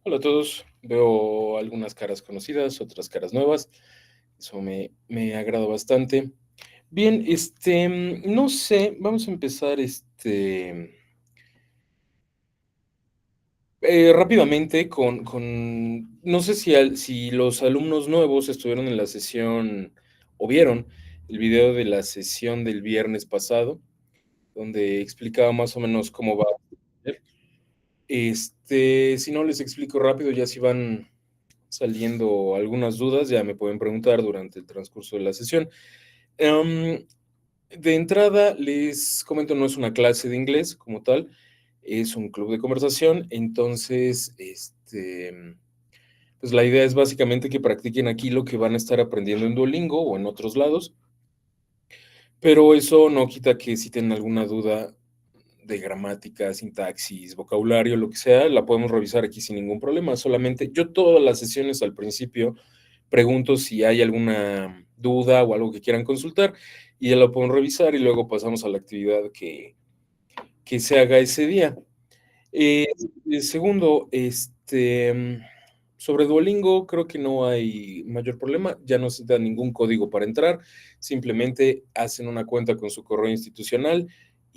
Hola a todos. Veo algunas caras conocidas, otras caras nuevas. Eso me agrada bastante. Bien, no sé, vamos a empezar rápidamente no sé si los alumnos nuevos estuvieron en la sesión o vieron el video de la sesión del viernes pasado, donde explicaba más o menos cómo va a ser. Si no les explico rápido, ya si van saliendo algunas dudas, ya me pueden preguntar durante el transcurso de la sesión. De entrada, les comento, no es una clase de inglés como tal, es un club de conversación, entonces, pues la idea es básicamente que practiquen aquí lo que van a estar aprendiendo en Duolingo o en otros lados, pero eso no quita que si tienen alguna duda de gramática, sintaxis, vocabulario, lo que sea, la podemos revisar aquí sin ningún problema. Solamente yo todas las sesiones al principio pregunto si hay alguna duda o algo que quieran consultar y ya lo podemos revisar y luego pasamos a la actividad que se haga ese día. Eh, segundo, sobre Duolingo creo que no hay mayor problema, ya no se da ningún código para entrar, simplemente hacen una cuenta con su correo institucional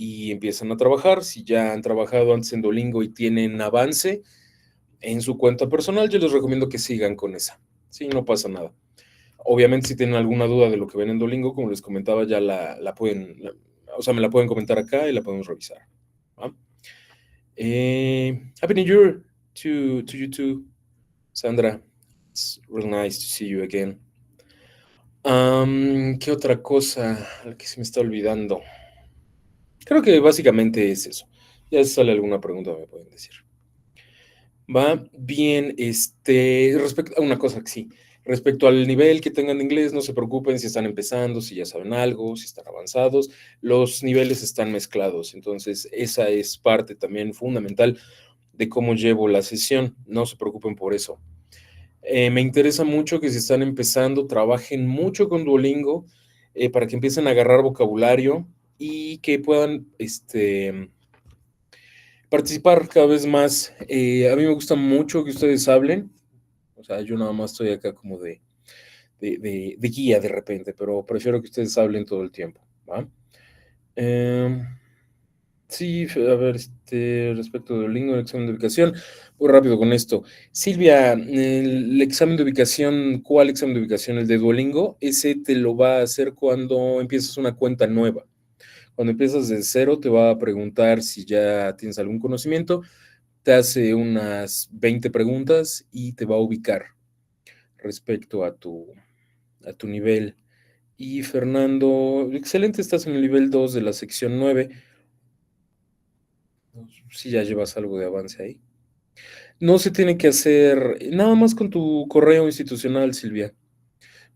y empiezan a trabajar. Si ya han trabajado antes en Duolingo y tienen avance en su cuenta personal, yo les recomiendo que sigan con esa. Sí, no pasa nada. Obviamente, si tienen alguna duda de lo que ven en Duolingo, como les comentaba, ya la pueden, o sea, me la pueden comentar acá y la podemos revisar. ¿Va? Happy New Year to you too, Sandra. It's really nice to see you again. ¿Qué otra cosa la que se me está olvidando? Creo que básicamente es eso. Ya si sale alguna pregunta me pueden decir. Va bien, respecto a una cosa que sí, respecto al nivel que tengan de inglés, no se preocupen si están empezando, si ya saben algo, si están avanzados, los niveles están mezclados, entonces esa es parte también fundamental de cómo llevo la sesión, no se preocupen por eso. Me interesa mucho que si están empezando, trabajen mucho con Duolingo para que empiecen a agarrar vocabulario y que puedan, participar cada vez más. A mí me gusta mucho que ustedes hablen, o sea, yo nada más estoy acá como de guía de repente, pero prefiero que ustedes hablen todo el tiempo, ¿va? Em, sí, a ver, respecto del Duolingo, el examen de ubicación, muy rápido con esto. Silvia, el examen de ubicación, ¿cuál examen de ubicación? ¿El de Duolingo? Ese te lo va a hacer cuando empiezas una cuenta nueva. Cuando empiezas de cero, te va a preguntar si ya tienes algún conocimiento, te hace unas 20 preguntas y te va a ubicar respecto a tu nivel. Y Fernando, excelente, estás en el nivel 2 de la sección 9. Si ya llevas algo de avance ahí. No se tiene que hacer nada más con tu correo institucional, Silvia.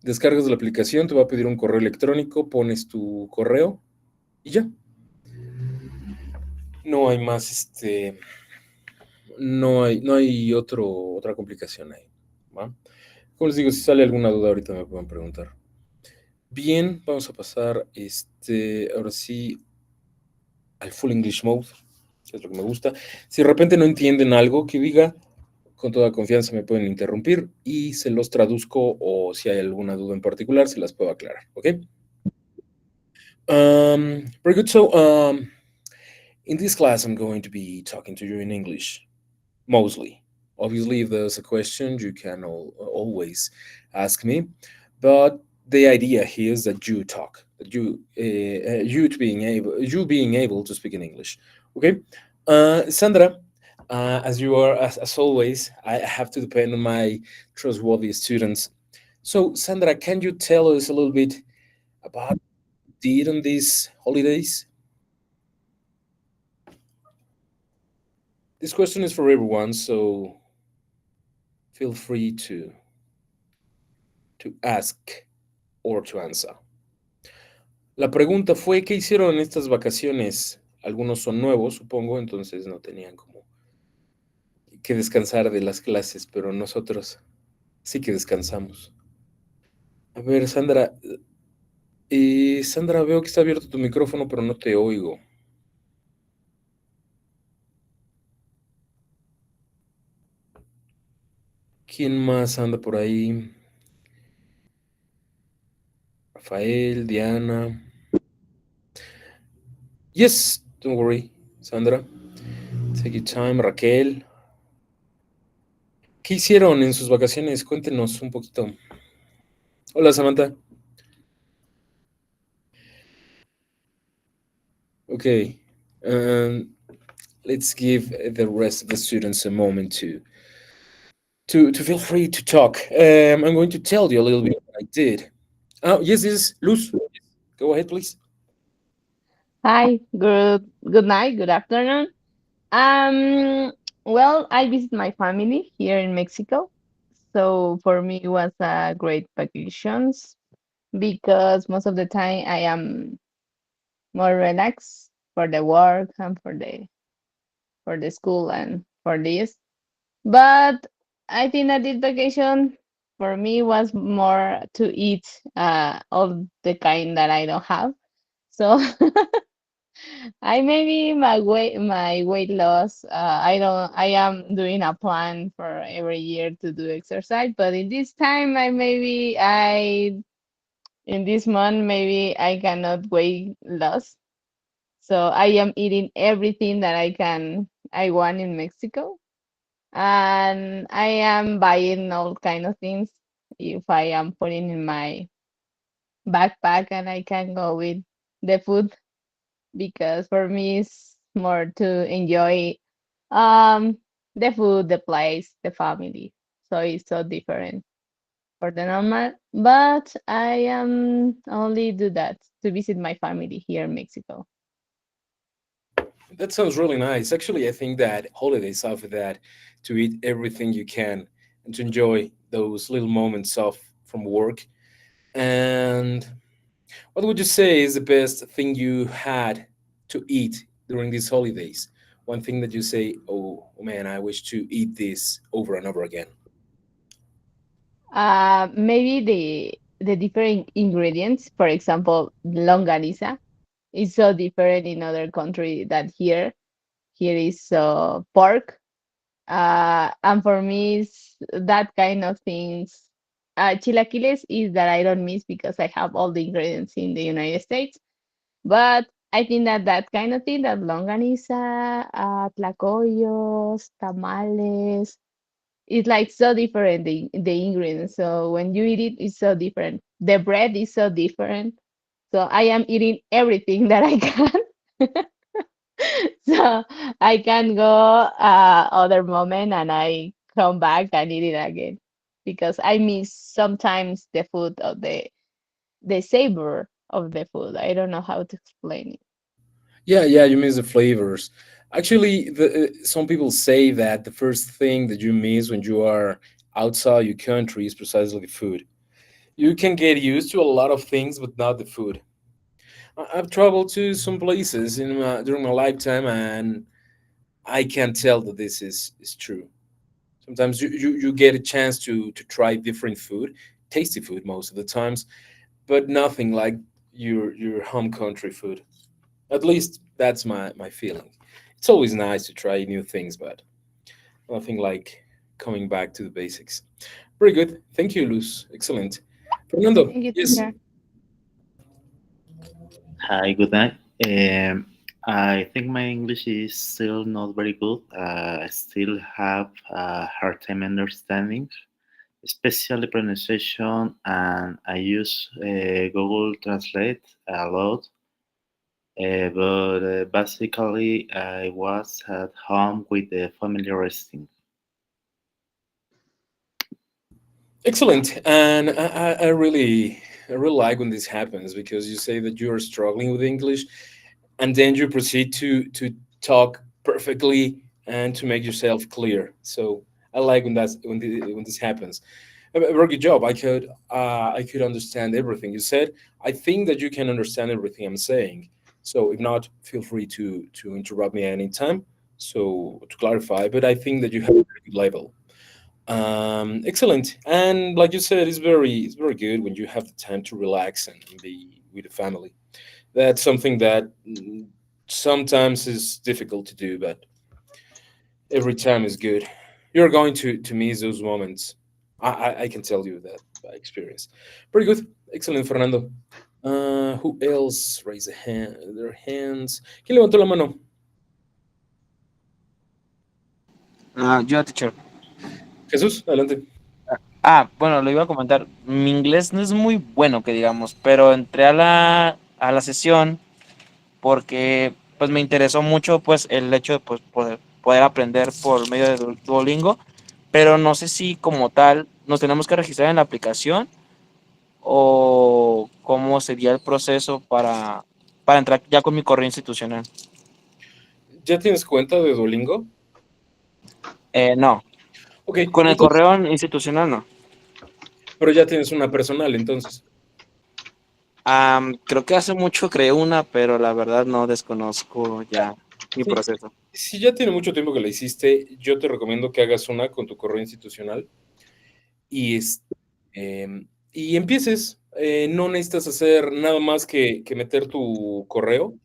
Descargas la aplicación, te va a pedir un correo electrónico, pones tu correo y ya. No hay más, no hay otra complicación ahí, ¿va? Como les digo, si sale alguna duda ahorita me pueden preguntar. Bien, vamos a pasar, ahora sí, al full English mode, que es lo que me gusta. Si de repente no entienden algo que diga, con toda confianza me pueden interrumpir y se los traduzco o si hay alguna duda en particular, se las puedo aclarar, ¿ok? Very good. So, in this class, I'm going to be talking to you in English, mostly. Obviously, if there's a question, you can always ask me, but the idea here is that you talk, that you being able to speak in English. Okay, Sandra, as always, I have to depend on my trustworthy students. So, Sandra, can you tell us a little bit about what you did on these holidays? This question is for everyone, so feel free to ask or to answer. La pregunta fue, ¿qué hicieron en estas vacaciones? Algunos son nuevos, supongo, entonces no tenían como que descansar de las clases, pero nosotros sí que descansamos. A ver, Sandra, Sandra, veo que está abierto tu micrófono, pero no te oigo. ¿Quién más anda por ahí? Rafael, Diana. Yes, don't worry, Sandra. Take your time, Raquel. ¿Qué hicieron en sus vacaciones? Cuéntenos un poquito. Hola, Samantha. Okay. Um, let's give the rest of the students a moment to feel free to talk. I'm going to tell you a little bit what I did. Oh, yes, yes, Luz. Go ahead, please. Hi, good night, good afternoon. Um, well, I visit my family here in Mexico. So for me it was a great vacations because most of the time I am more relaxed for the work and for the school and for this. But I think that this vacation for me was more to eat all the kind that I don't have. So I maybe my weight loss. I am doing a plan for every year to do exercise, but in this time I in this month maybe I cannot weight loss. So I am eating everything that I want in Mexico, and I am buying all kind of things if I am putting in my backpack and I can go with the food because for me it's more to enjoy um the food, the place, the family. So it's so different for the normal. But I only do that to visit my family here in Mexico. That sounds really nice. Actually, I think that holidays offer that to eat everything you can and to enjoy those little moments off from work. And what would you say is the best thing you had to eat during these holidays? One thing that you say, oh man, I wish to eat this over and over again. Maybe the different ingredients, for example, longaniza is so different in other country that here. Here is pork. And for me, it's that kind of things. Chilaquiles is that I don't miss because I have all the ingredients in the United States. But I think that that kind of thing, that longaniza, tlacoyos, tamales, it's like so different, the ingredients. So when you eat it, it's so different. The bread is so different. So I am eating everything that I can. So I can go other moment and I come back and eat it again because I miss sometimes the food of the savor of the food. I don't know how to explain it. Yeah, yeah, you miss the flavors. Actually, some people say that the first thing that you miss when you are outside your country is precisely the food. You can get used to a lot of things, but not the food. I've traveled to some places during my lifetime, and I can tell that this is true. Sometimes you get a chance to try different food, tasty food most of the times, but nothing like your home country food. At least that's my feeling. It's always nice to try new things, but nothing like coming back to the basics. Very good. Thank you, Luz. Excellent. Fernando, Thank you, yes. teacher. Hi, good night. I think my English is still not very good. I still have a hard time understanding, especially pronunciation, and I use Google Translate a lot. But basically, I was at home with the family resting. Excellent. And I really like when this happens because you say that you are struggling with English and then you proceed to talk perfectly and to make yourself clear. So I like when this happens. A very good job. I could understand everything you said. I think that you can understand everything I'm saying. So if not, feel free to interrupt me anytime. So to clarify, but I think that you have a very good level. Excellent. And like you said, it's very good when you have the time to relax and be with the family. That's something that sometimes is difficult to do, but every time is good. You're going to miss those moments. I can tell you that by experience. Pretty good. Excellent, Fernando. Who else raised their hands? ¿Quién levantó la mano? Yo, teacher. Jesús, adelante. Bueno, lo iba a comentar. Mi inglés no es muy bueno, que digamos, pero entré a la sesión porque pues me interesó mucho pues el hecho de pues, poder aprender por medio de Duolingo, pero no sé si como tal nos tenemos que registrar en la aplicación o cómo sería el proceso para entrar ya con mi correo institucional. ¿Ya tienes cuenta de Duolingo? No, Ok, con el entonces, correo institucional no. pero ya tienes una personal, entonces. Creo que hace mucho creé una, pero la verdad no desconozco ya mi Sí. proceso. Si ya tiene mucho tiempo que la hiciste, yo te recomiendo que hagas una con tu correo institucional y, y empieces. No necesitas hacer nada más que meter tu correo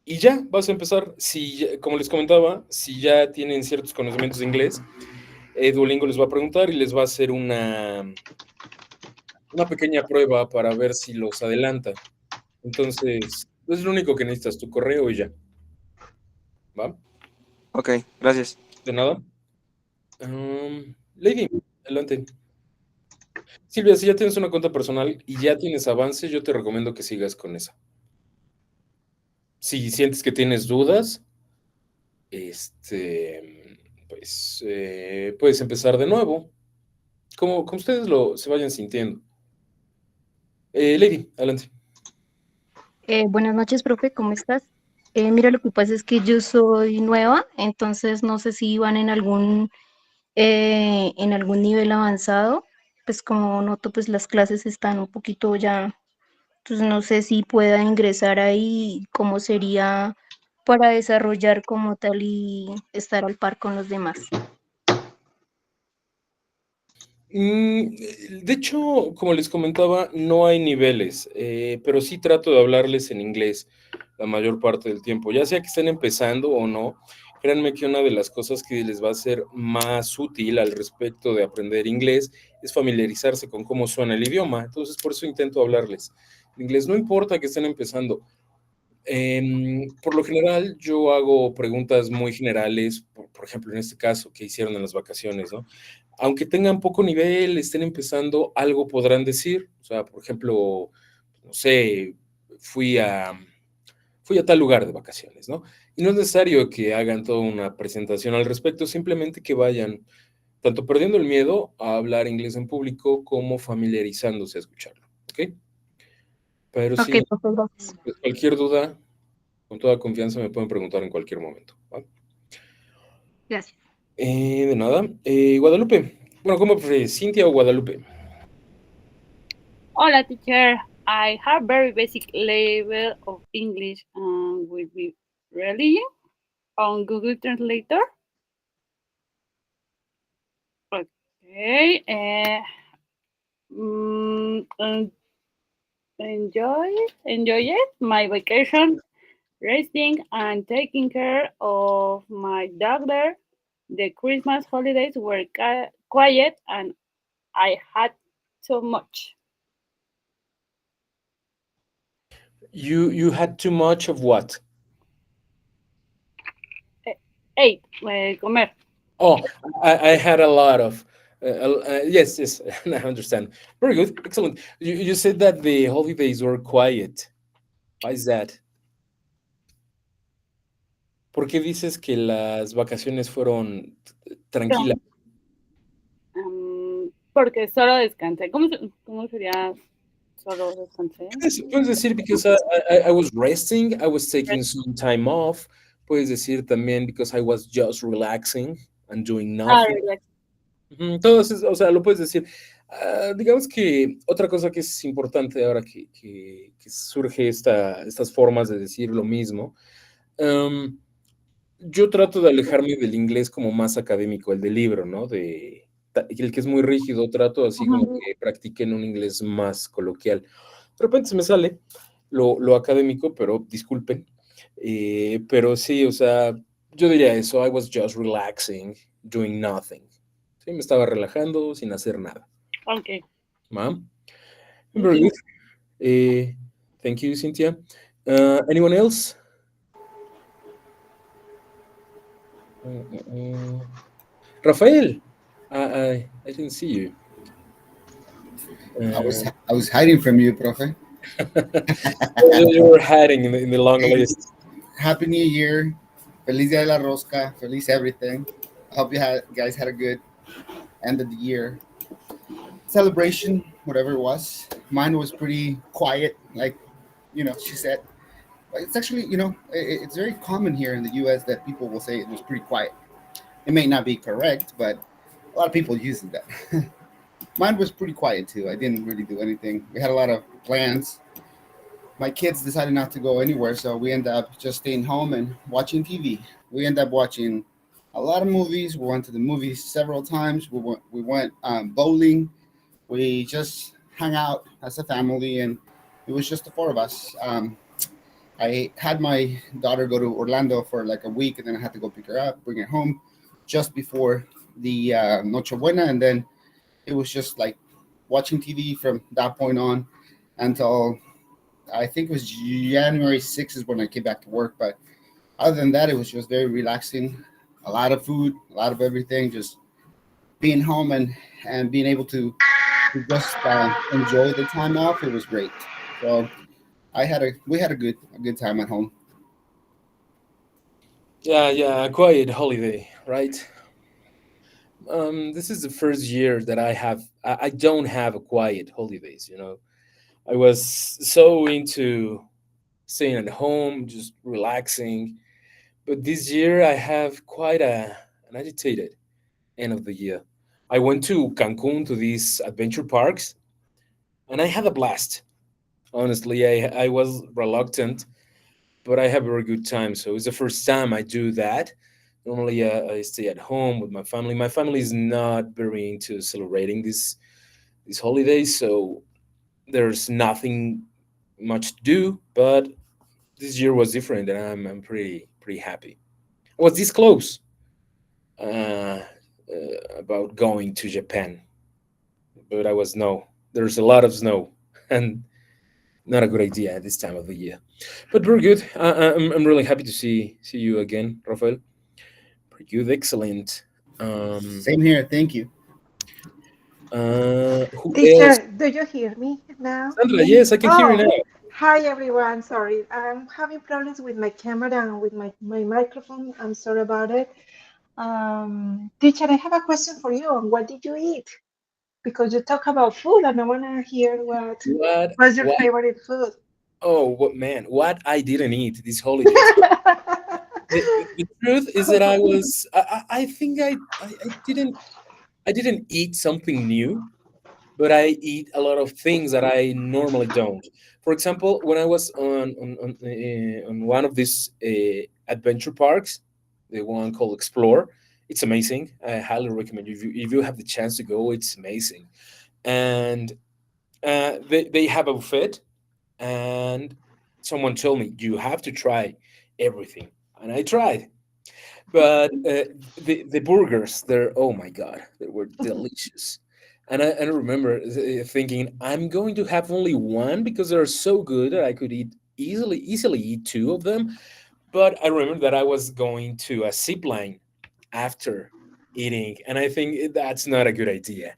y ya vas a empezar. Como les comentaba, si ya tienen ciertos conocimientos de inglés, Duolingo les va a preguntar y les va a hacer una pequeña prueba para ver si los adelanta. Entonces, es lo único que necesitas, tu correo y ya. ¿Va? Ok, gracias. De nada. Lady, adelante. Silvia, si ya tienes una cuenta personal y ya tienes avance, yo te recomiendo que sigas con esa. Si sientes que tienes dudas, pues puedes empezar de nuevo, como ustedes se vayan sintiendo. Lady, adelante. Buenas noches, profe, ¿cómo estás? Mira, lo que pasa es que yo soy nueva, entonces no sé si van en algún nivel avanzado. Pues como noto, pues las clases están un poquito ya, pues no sé si pueda ingresar ahí, cómo sería para desarrollar como tal y estar al par con los demás. De hecho, como les comentaba, no hay niveles, pero sí trato de hablarles en inglés la mayor parte del tiempo, ya sea que estén empezando o no. Créanme que una de las cosas que les va a ser más útil al respecto de aprender inglés es familiarizarse con cómo suena el idioma. Entonces, por eso intento hablarles en inglés. No importa que estén empezando. Por lo general, yo hago preguntas muy generales, por ejemplo, en este caso, ¿qué hicieron en las vacaciones, no? Aunque tengan poco nivel, estén empezando, algo podrán decir. O sea, por ejemplo, no sé, fui a, fui a tal lugar de vacaciones, ¿no? Y no es necesario que hagan toda una presentación al respecto, simplemente que vayan tanto perdiendo el miedo a hablar inglés en público como familiarizándose a escucharlo, ¿ok? Pero Ok, sí, profe, gracias. cualquier duda, con toda confianza me pueden preguntar en cualquier momento, ¿va? Gracias. De nada. Guadalupe. Bueno, ¿cómo prefieres? ¿Cintia o Guadalupe? Hola, teacher. I have very basic level of English will be really on Google Translator. Okay. Enjoy it. My vacation, resting and taking care of my dog there. The Christmas holidays were quiet and I had too much. You had too much of what? Ate, comer. Oh, I had a lot of. Yes, I understand. Very good, excellent. You said that the holidays were quiet. Why is that? ¿Por qué dices que las vacaciones fueron tranquilas? Porque solo descansé. ¿Cómo sería solo descansé? Puedes decir because I was resting, I was taking some time off. Puedes decir también because I was just relaxing and doing nothing. Relax. Entonces, o sea, lo puedes decir. Digamos que otra cosa que es importante ahora que surge estas formas de decir lo mismo, yo trato de alejarme del inglés como más académico, el del libro, ¿no? El que es muy rígido, trato así como que practiquen un inglés más coloquial. De repente se me sale lo académico, pero disculpen. Pero sí, o sea, yo diría eso, I was just relaxing, doing nothing. Sí, me estaba relajando sin hacer nada. Okay. Ma'am? Very good. Thank you, Cynthia. Anyone else? Rafael, I didn't see you. I was hiding from you, profe. You were hiding in the long list. Happy New Year. Feliz Dia de la Rosca. Feliz everything. I hope guys had a good end of the year celebration, whatever it was. Mine was pretty quiet, like she said. But it's actually, it's very common here in the U.S. that people will say it was pretty quiet. It may not be correct, but a lot of people use that. Mine was pretty quiet too. I didn't really do anything. We had a lot of plans. My kids decided not to go anywhere, so we ended up just staying home and watching TV. We ended up watching a lot of movies. We went to the movies several times. We went bowling. We just hung out as a family, and it was just the four of us. I had my daughter go to Orlando for like a week, and then I had to go pick her up, bring her home just before the Noche Buena, and then it was just like watching TV from that point on until I think it was January 6th is when I came back to work. But other than that, it was just very relaxing. A lot of food, a lot of everything. Just being home and being able to just enjoy the time off. It was great. So we had a good time at home. Yeah, a quiet holiday, right? This is the first year that I don't have a quiet holidays. I was so into staying at home, just relaxing. But this year I have quite an agitated end of the year. I went to Cancun to these adventure parks, and I had a blast. Honestly, I was reluctant, but I have a very good time. So it's the first time I do that. Normally, I stay at home with my family. My family is not very into celebrating these holidays, so there's nothing much to do. But this year was different, and I'm pretty happy. I was this close about going to Japan, but I was no. There's a lot of snow, and not a good idea at this time of the year. But very good. I'm really happy to see you again, Rafael. Pretty good, excellent. Same here. Thank you. Who else? Teacher, do you hear me now? Sandra, yes, I can hear you Oh, now. hi everyone. Sorry, I'm having problems with my camera and with my microphone. I'm sorry about it. Teacher, I have a question for you. What did you eat? Because you talk about food and I want to hear What? what's your What? favorite food? Oh, what man? What I didn't eat these holidays. The truth is that I think I didn't eat something new, but I eat a lot of things that I normally don't. For example, when I was on one of these adventure parks, the one called Explore, it's amazing. I highly recommend you if you have the chance to go. It's amazing, and they have a buffet, and someone told me you have to try everything, and I tried. But the burgers, they're oh my god, they were delicious. And I remember thinking I'm going to have only one because they're so good that I could easily eat two of them. But I remember that I was going to a zip line after eating, and I think that's not a good idea.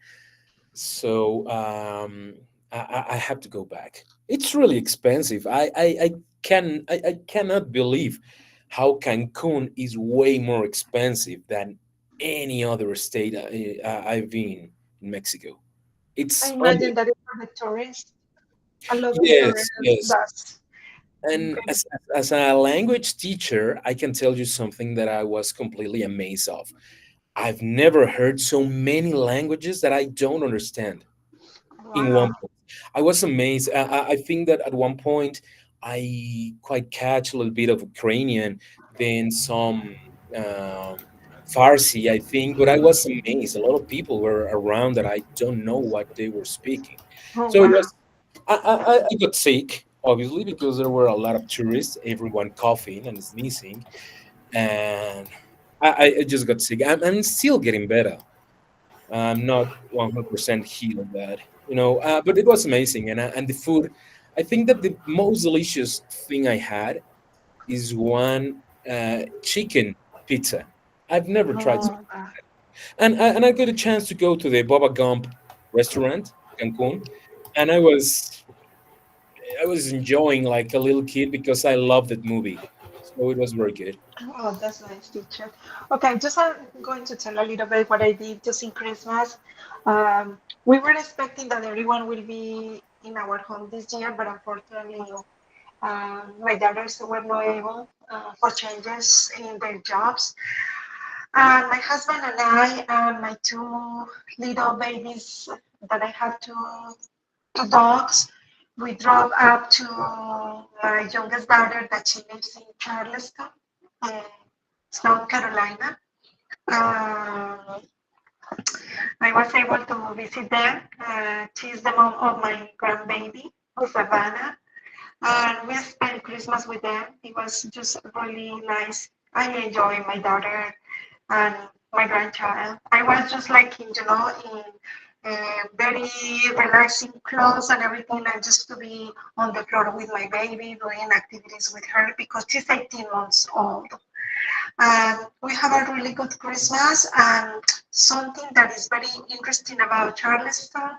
So I have to go back. It's really expensive. I cannot believe how Cancun is way more expensive than any other state I've been in Mexico. I It's imagine that it's for the tourists. A lot of yes, tourists. yes. That's And okay. as a language teacher, I can tell you something that I was completely amazed of. I've never heard so many languages that I don't understand in one Wow. point. I was amazed. I think that at one point I quite catch a little bit of Ukrainian, then some um, Farsi, I think, but I was amazed. A lot of people were around that I don't know what they were speaking. Oh, So it wow. was. I got sick, obviously, because there were a lot of tourists, everyone coughing and sneezing, and I just got sick. I'm still getting better. I'm not 100% healed that, but it was amazing. And the food, I think that the most delicious thing I had is one chicken pizza. I've never tried. Oh, And I got a chance to go to the Boba Gump restaurant, Cancun, and I was enjoying like a little kid because I loved that movie. So it was very good. oh, that's nice, teacher. Okay, just I'm going to tell a little bit what I did just in Christmas. We were expecting that everyone will be in our home this year, but unfortunately, my daughters were not able for changes in their jobs. And my husband and I and my two little babies that I had two dogs, we drove up to my youngest daughter that she lives in Charleston, uh, South Carolina. Um, I was able to visit them. She's the mom of my grandbaby, Savannah, and we spent Christmas with them. It was just really nice. I enjoy my daughter and my grandchild. I was just like in very relaxing clothes and everything, and just to be on the floor with my baby, doing activities with her because she's 18 months old. And we have a really good Christmas. And something that is very interesting about Charleston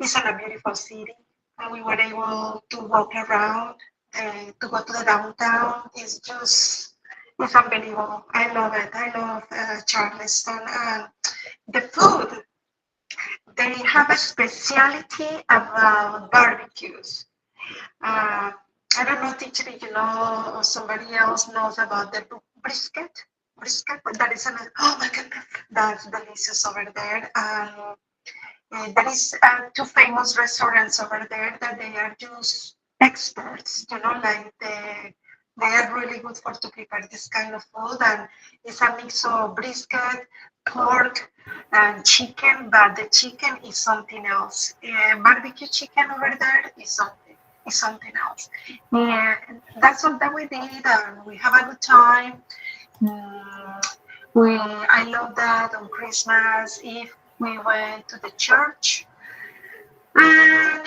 is a beautiful city. And we were able to walk around and to go to the downtown. It's unbelievable. I love it. I love Charleston and the food. They have a specialty about barbecues. Uh, I don't know, teacher, if you know or somebody else knows about the brisket. Brisket, but that is oh my goodness, that's delicious over there. There is two famous restaurants over there that they are just experts, like they are really good for to prepare this kind of food, and it's a mix of brisket, pork, and chicken, but the chicken is something else. Barbecue chicken over there is something else. Yeah, that's all that we did, and we have a good time. Mm, I love that on Christmas Eve we went to the church, and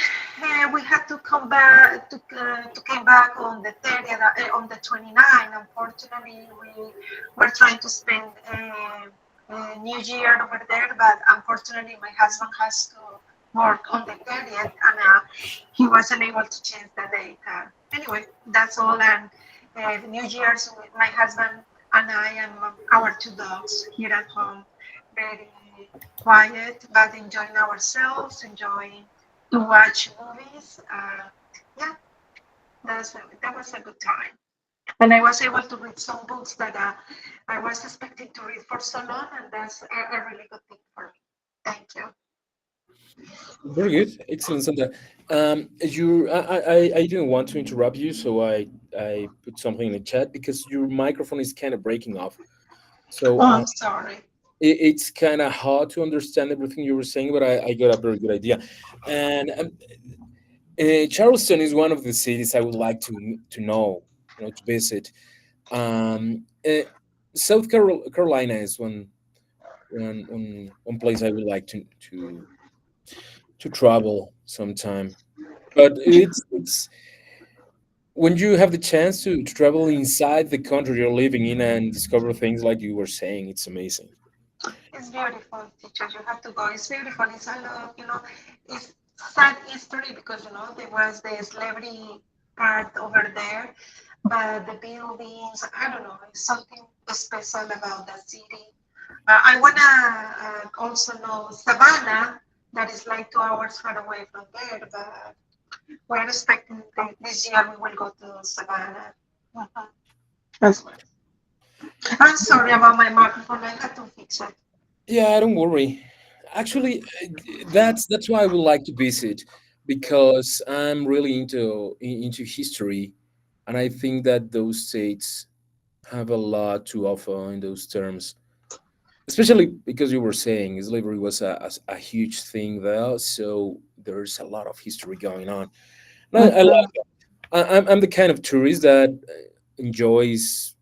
we had to come back to come back on the 30th, on the 29th. Unfortunately, we were trying to spend New Year over there, but unfortunately, my husband has to work on the 30th, and he wasn't able to change the date. Anyway, that's all. And New Year's with my husband and I and our two dogs here at home, very quiet, but enjoying ourselves, enjoying to watch movies. Yeah, that was a good time. And I was able to read some books that I was expecting to read for so long, and that's a really good thing for me. Thank you. Very good, excellent, Sandra. I didn't want to interrupt you, so I put something in the chat because your microphone is kind of breaking off. So Oh, I'm sorry. it's kind of hard to understand everything you were saying, but I got a very good idea. And Charleston is one of the cities I would like to know, to visit. South Carolina is one place I would like to travel sometime. But it's when you have the chance to travel inside the country you're living in and discover things like you were saying, it's amazing. It's beautiful, teacher. You have to go. It's beautiful. It's a lot, it's sad history because, there was the slavery part over there, but the buildings, I don't know, it's something special about the city. I want to also know Savannah, that is like 2 hours far away from there, but we're expecting this year we will go to Savannah. Mhm. That's right. I'm sorry about my microphone. I had to fix it. Yeah, don't worry. Actually, that's why I would like to visit because I'm really into history, and I think that those states have a lot to offer in those terms. Especially because you were saying slavery was a huge thing there, so there's a lot of history going on. And I Mhm. like it. I'm the kind of tourist that enjoys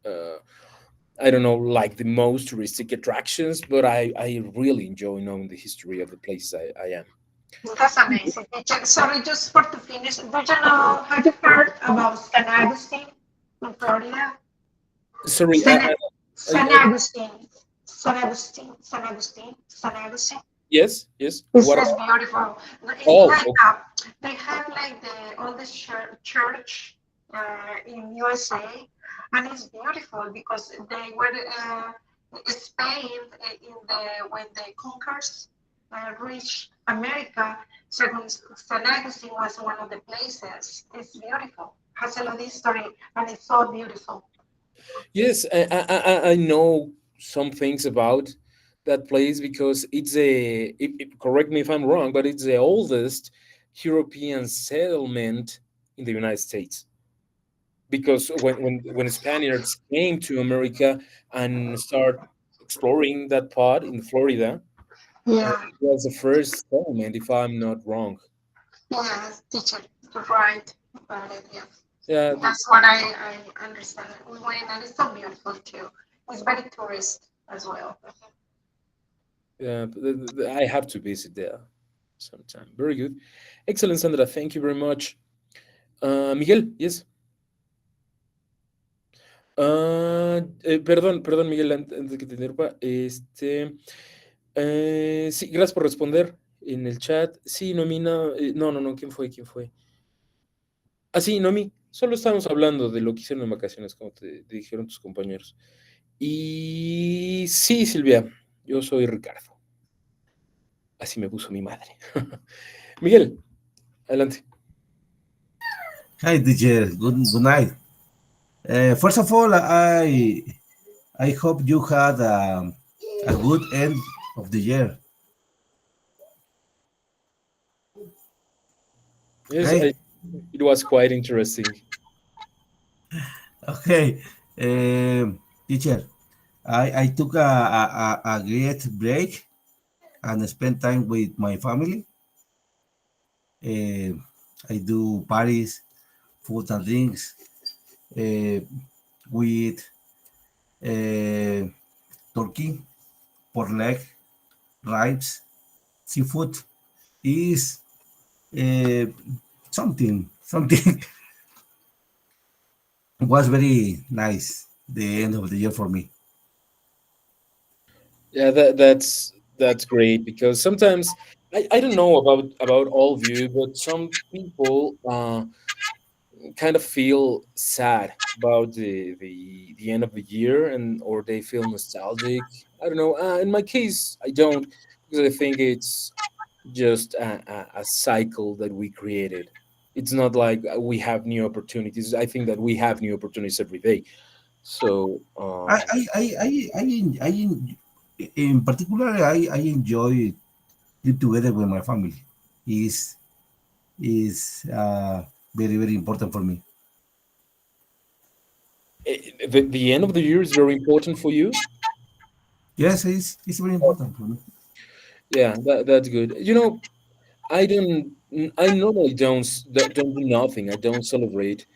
uh, I don't know, like the most touristic attractions, but I really enjoy knowing the history of the places I am. That's amazing. Teacher. Sorry, just for to finish, do you know, have you heard about San Agustin in Florida? Sorry, San, San I- Agustin. San Agustin. San Agustin. San Agustin. yes, yes. It's What? just beautiful. It's Oh, like okay. they have like the oldest church in USA, and it's beautiful because they were Spain in the when the conquers reached America. So San Agustin was one of the places. It's beautiful. Has a lot of history, and it's so beautiful. Yes, I know some things about that place because it's correct me if I'm wrong, but it's the oldest European settlement in the United States. Because when Spaniards came to America and start exploring that part in Florida, Yeah, it was the first settlement, if I'm not wrong. yes, teacher, you're right about it. Yes. Yeah, That's what I understand. We went and it's so beautiful too. It's very tourist as well. yeah, I have to visit there sometime. Very good, excellent, Sandra. Thank you very much. Miguel, yes. Perdón, Miguel, antes de que te interrumpa, sí, gracias por responder en el chat. Sí, Nomina, no, ¿quién fue? ¿Quién fue? Ah, sí, Nomi, solo estábamos hablando de lo que hicieron en vacaciones, como te dijeron tus compañeros. Y sí, Silvia, yo soy Ricardo. Así me puso mi madre. Miguel, adelante. Hi, teacher. Good night. First of all, I hope you had a good end of the year. Yes, Okay. it was quite interesting. Okay. Teacher, I took a great break and spent time with my family. Uh, I do parties, food and drinks uh, with uh, turkey, pork leg, ribs, seafood is uh, something was very nice the end of the year for me. Yeah, that's great because sometimes I don't know about all of you, but some people kind of feel sad about the end of the year and or they feel nostalgic. I don't know. In my case, I don't because I think it's just a cycle that we created. It's not like we have new opportunities. I think that we have new opportunities every day. So I I I I, in particular I enjoy live together with my family. Is very important for me. the end of the year is very important for you. Yes, it's very important for me. Yeah, that's good. You know, I don't. I normally don't do nothing. I don't celebrate.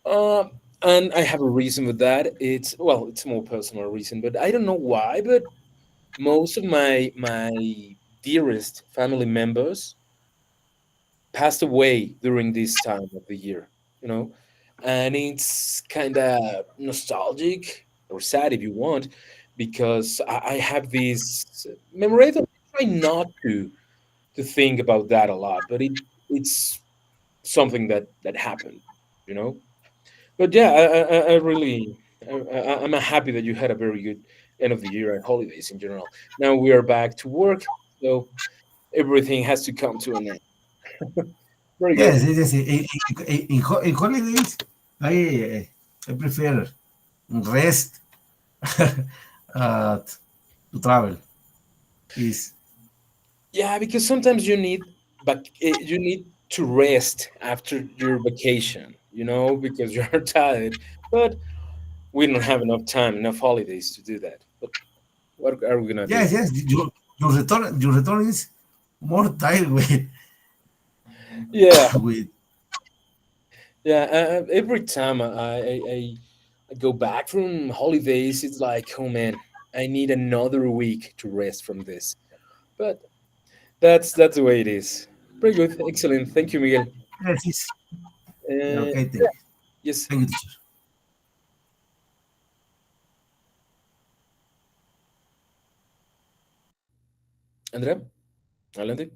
Um, and I have a reason with that. It's a more personal reason, but I don't know why. But most of my dearest family members passed away during this time of the year. You know, and it's kind of nostalgic or sad if you want, because I have this memory. I don't try not to think about that a lot, but it's something that happened, you know. But yeah, I really I'm happy that you had a very good end of the year and holidays in general. Now we are back to work, so everything has to come to an end. Very good. Yes, yes. In holidays, I prefer rest uh, to travel. Is Yeah, because sometimes you need to rest after your vacation, you know, because you're tired. But we don't have enough time, enough holidays to do that. But what are we gonna do? yes. Your return is more tired with Yeah, with yeah. Every time I go back from holidays, it's like, oh man, I need another week to rest from this. But that's the way it is. Very good, excellent. Thank you, Miguel. Yes, yes. Yeah, Uh, okay, thank you. yes, Thank you, teacher. Andrea, adelante.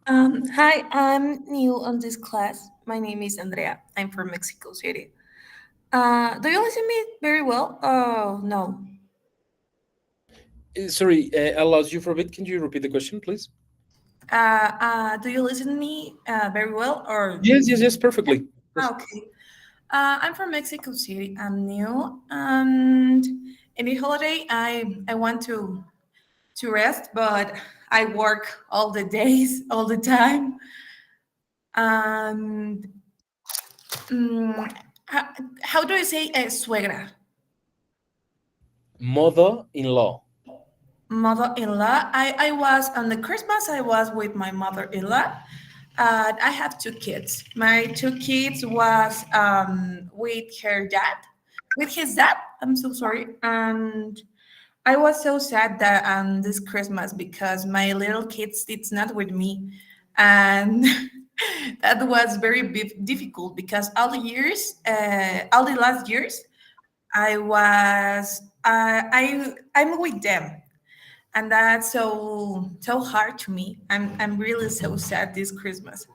Hi, I'm new on this class. My name is Andrea. I'm from Mexico City. Do you listen me very well? Oh, no. Sorry, I lost you for a bit. Can you repeat the question, please? Do you listen me very well or? Yes, yes, yes, perfectly. Yes. Okay. I'm from Mexico City. I'm new, and any holiday, I want to rest, but I work all the days, all the time. And mm, how, how do I say suegra? Mother-in-law. Mother-in-law. I was on the Christmas. I was with my mother-in-law. I have two kids. My two kids was with her dad, with his dad. I'm so sorry, and I was so sad that this Christmas because my little kids it's not with me, and that was very difficult because all the years, all the last years, I was I'm with them, and that's so hard to me. I'm really so sad this Christmas.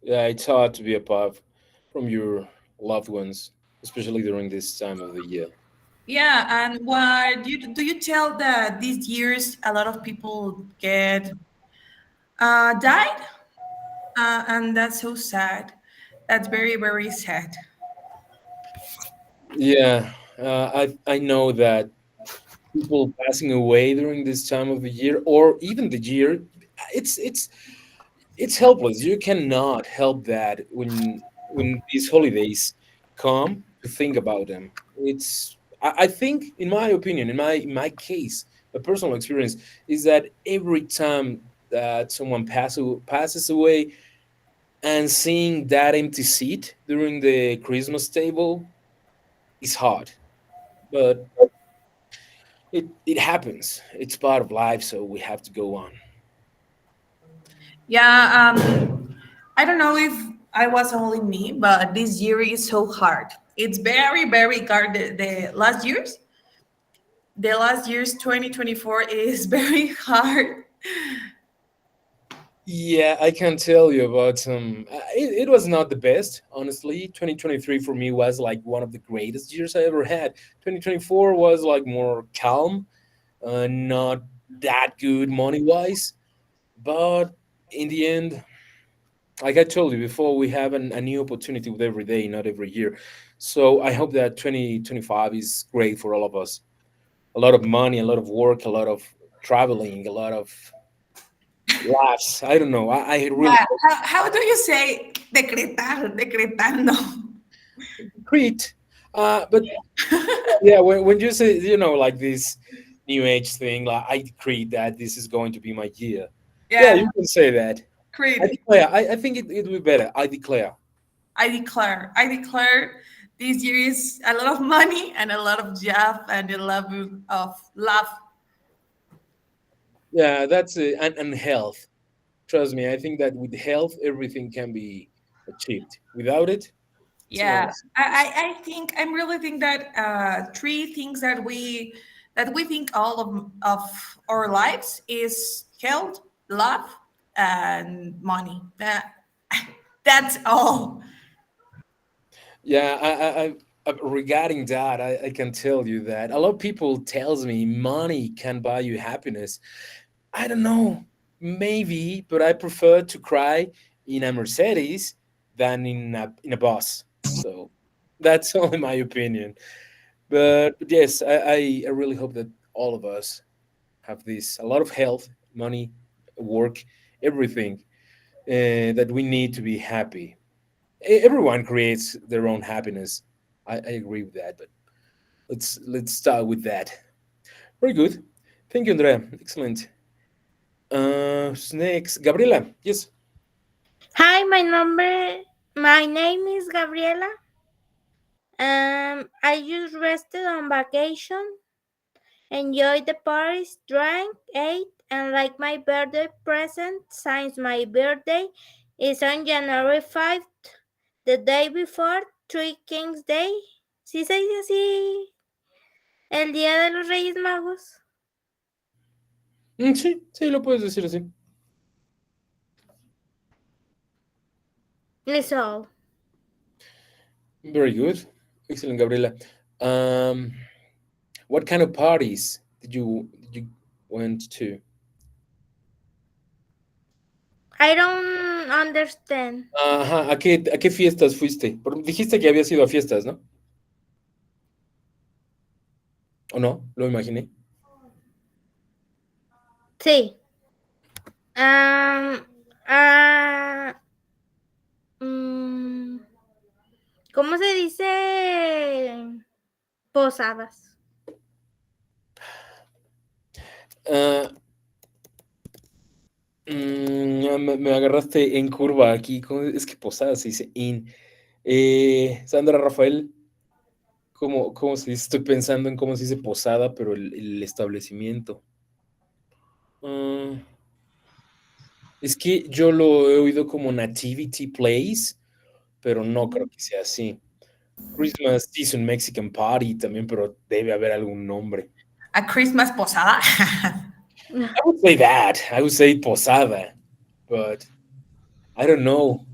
Yeah, it's hard to be apart from your loved ones, especially during this time of the year. Yeah, and what do you tell that these years a lot of people get died, and that's so sad. That's very very sad. Yeah, I know that people passing away during this time of the year, or even the year, it's it's it's helpless. You cannot help that when these holidays come to think about them. I think, in my opinion, in my case, a personal experience is that every time that someone passes away, and seeing that empty seat during the Christmas table is hard. But it happens. It's part of life, so we have to go on. Yeah, I don't know if I was only me, but this year is so hard. It's very very hard. The last year's 2024 is very hard. Yeah, I can tell you about some. It was not the best, honestly. 2023 for me was like one of the greatest years I ever had. 2024 was like more calm, not that good money wise, but in the end, like I told you before, we have a new opportunity with every day, not every year. So I hope that 2025 is great for all of us. A lot of money, a lot of work, a lot of traveling, a lot of laughs. I don't know. I really Yeah, how do you say decretar, decretando? Crete. But yeah, when you say, like this new age thing, like I decree that this is going to be my year. Yeah, Yeah, you can say that. I creed. declare. I think it will be better. I declare. I declare this year is a lot of money and a lot of job and a lot of love. Yeah, that's it. And health. Trust me, I think that with health, everything can be achieved. Without it, it's not. Yeah, I really think that three things that we think all of our lives is health, love, and money. That's all. Yeah, regarding that, I can tell you that a lot of people tells me money can buy you happiness. I don't know, maybe, but I prefer to cry in a Mercedes than in a bus. So that's only my opinion. But yes, I really hope that all of us have this a lot of health, money, work, everything that we need to be happy. Everyone creates their own happiness. I agree with that, but let's start with that. Very good. Thank you, Andrea. Excellent. Who's next? Gabriela, yes. Hi, my name is Gabriela. I just rested on vacation, enjoyed the parties, drank, ate, and like my birthday present, since my birthday is on January 5th, the day before Three Kings Day. ¿Sí se dice así? El Día de los Reyes Magos. Sí, sí, lo puedes decir así. It's all. Very good. Excellent, Gabriela. What kind of parties did you went to? I don't understand. Ajá, ¿a qué fiestas fuiste? Dijiste que habías ido a fiestas, ¿no? ¿O no? Lo imaginé. Sí. ¿Cómo se dice? Posadas. Me agarraste en curva aquí. Es que posada se dice in. Sandra, Rafael, ¿cómo se dice? Estoy pensando en cómo se dice posada, pero el establecimiento. Es que yo lo he oído como Nativity Place, pero no creo que sea así. Christmas Season Mexican Party también, pero debe haber algún nombre. A Christmas posada. I would say that. I would say posada, but I don't know.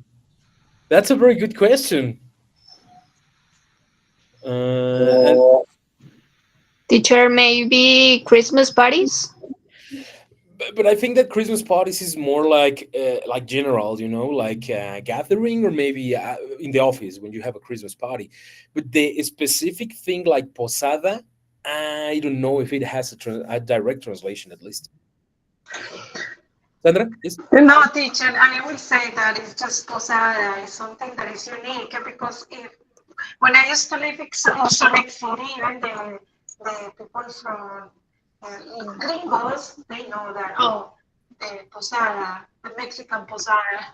That's a very good question. Teacher, maybe Christmas parties? But I think that Christmas parties is more like general, like a gathering, or maybe in the office when you have a Christmas party. But the specific thing like posada, I don't know if it has a direct translation, at least. Sandra, yes? No, teacher, I will say that it's just posada. It's something that is unique because when I used to live in Salt Lake City, even the people from gringos, they know that, the posada, the Mexican posada.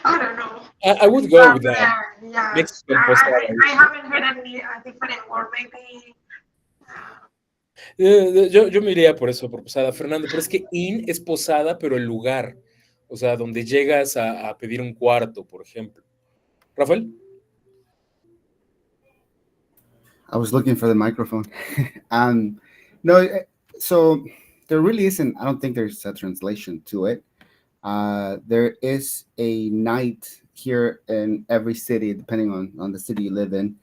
I don't know. I would go with that. Yeah, Mexican posada. I haven't heard a different word, maybe. Yo me iría por eso, por posada, Fernando, pero es que in es posada, pero el lugar, o sea, donde llegas a pedir un cuarto, por ejemplo. Rafael? I was looking for the microphone. No, so there really isn't, I don't think there's a translation to it. There is a night here in every city, depending on the city you live in.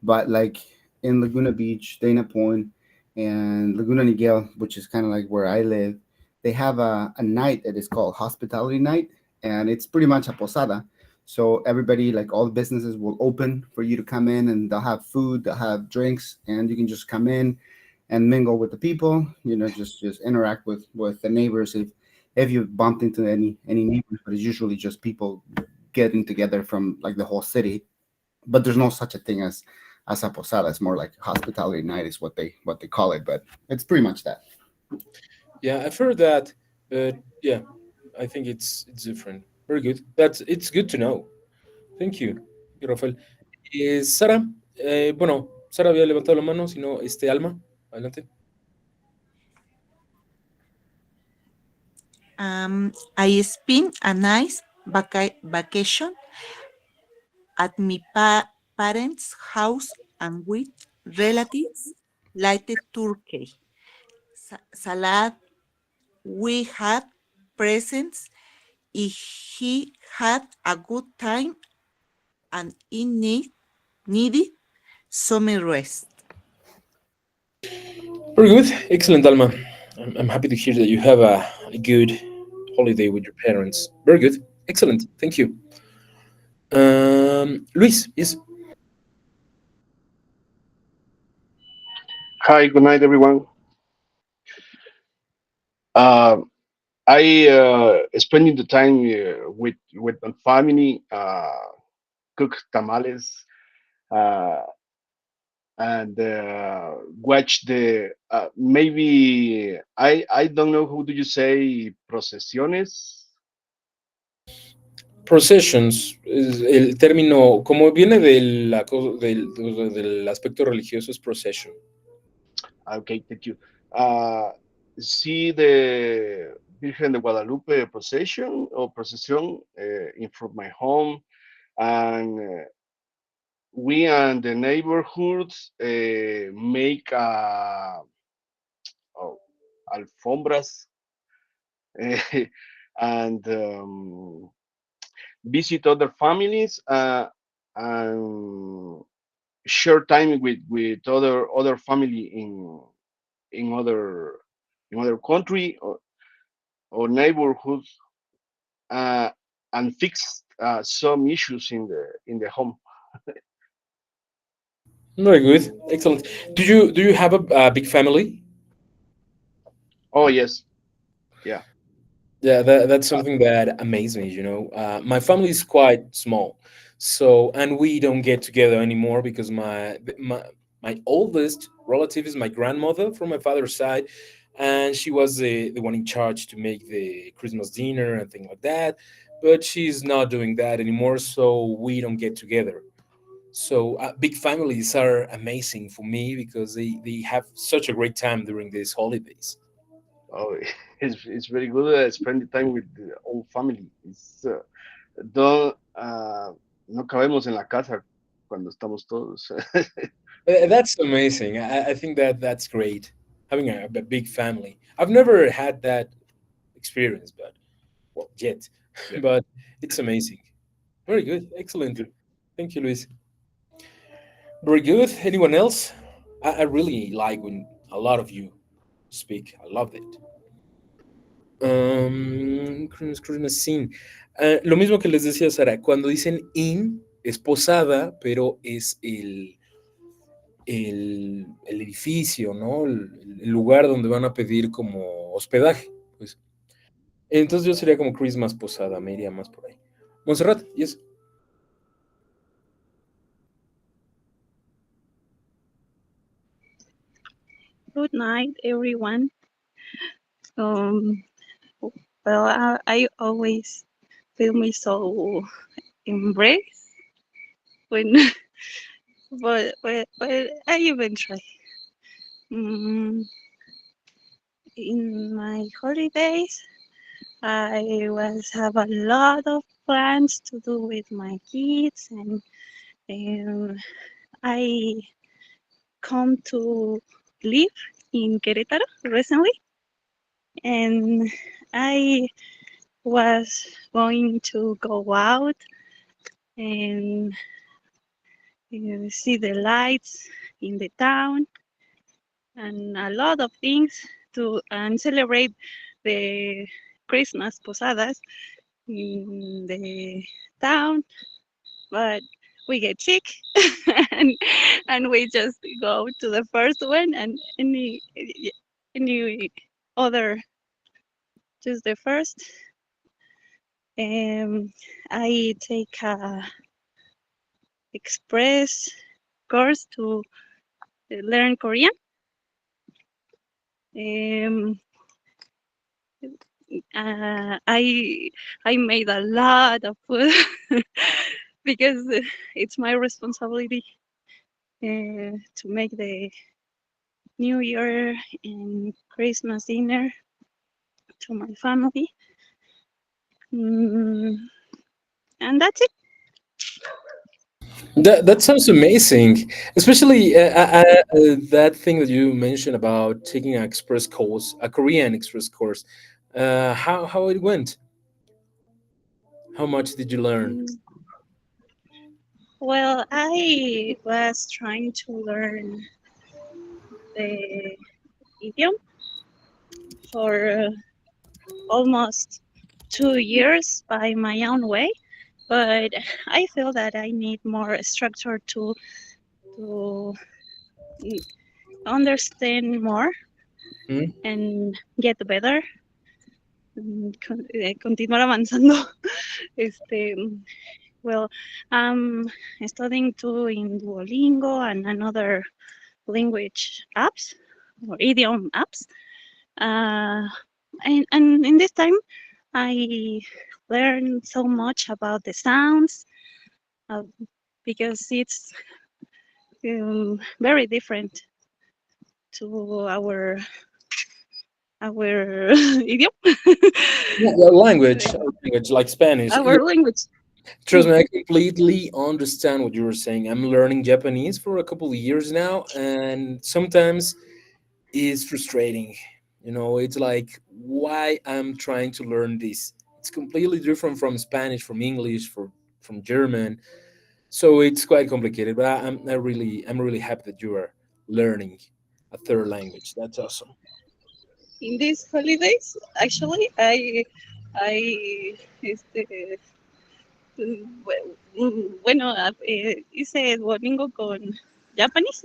But like in Laguna Beach, Dana Point, and Laguna Niguel, which is kind of like where I live, they have a night that is called Hospitality Night, and it's pretty much a posada. So everybody, like all the businesses, will open for you to come in, and they'll have food, they'll have drinks, and you can just come in and mingle with the people. Just interact with the neighbors if you bumped into any neighbors. But it's usually just people getting together from like the whole city. But there's no such a thing as a posada. It's more like hospitality night is what they call it, but it's pretty much that. Yeah, I've heard that, but yeah, I think it's different. Very good. It's good to know. Thank you, Rafael. Sara, bueno, Sara había levantado la mano, sino Alma, adelante. I spent a nice vacation at my parents' house and with relatives like turkey, salad. We had presents. He had a good time and he needed some rest. Very good. Excellent, Alma. I'm happy to hear that you have a good holiday with your parents. Very good. Excellent. Thank you. Luis, yes. Hi, good night, everyone. I spending the time with my family, cook tamales, and watch the maybe I don't know how do you say procesiones. Processions, el término, como viene del aspecto religioso, es procession. Okay, thank you. Uh, See the Virgen de Guadalupe procession or procession in front of my home, and we and the neighborhoods make oh, alfombras and visit other families and share time with other family in other country or neighborhoods uh, and fix some issues in the home. Very good, excellent. Do you have a big family? Oh yes, yeah. Yeah, that's something that amazes me. My family is quite small, so and we don't get together anymore because my oldest relative is my grandmother from my father's side, and she was the one in charge to make the Christmas dinner and things like that. But she's not doing that anymore, so we don't get together. So big families are amazing for me because they have such a great time during these holidays. Oh, it's very good spending time with the whole family. It's don't no cabemos en la casa cuando estamos todos. That's amazing. I think that that's great. Having a big family. I've never had that experience, but well, yet. Yeah. But it's amazing. Very good. Excellent. Thank you, Luis. Very good. Anyone else? I really like when a lot of you speak. I love it. Christmas scene. Lo mismo que les decía Sara, cuando dicen in es posada, pero es el edificio, ¿no? El lugar donde van a pedir como hospedaje, pues. Entonces yo sería como Christmas posada, me iría más por ahí. Montserrat, yes. Good night, everyone. Um, well, I always feel me so embraced when, but I even try. Mm, in my holidays, I was have a lot of plans to do with my kids, and I come to live in Querétaro recently, and I was going to go out and see the lights in the town and a lot of things to and celebrate the Christmas posadas in the town, but we get sick and, and we just go to the first one and any other, just the first. I take a express course to learn Korean. I made a lot of food because it's my responsibility to make the New Year and Christmas dinner to my family. And that's it. That sounds amazing, especially that thing that you mentioned about taking an express course, a Korean express course. How it went? How much did you learn? Well, I was trying to learn the idiom for almost 2 years by my own way, but I feel that I need more structure to understand more and get better, continuar avanzando. Well, I'm studying too in Duolingo and another language apps or idiom apps. And in this time, I learned so much about the sounds because it's very different to our idiom. Language like Spanish. Our language. Trust me, I completely understand what you were saying. I'm learning Japanese for a couple of years now, and sometimes it's frustrating. It's like, why I'm trying to learn this? It's completely different from Spanish, from English, from German. So it's quite complicated. But I'm really happy that you are learning a third language. That's awesome. In these holidays, actually, I bueno, hice Duolingo con Japanese.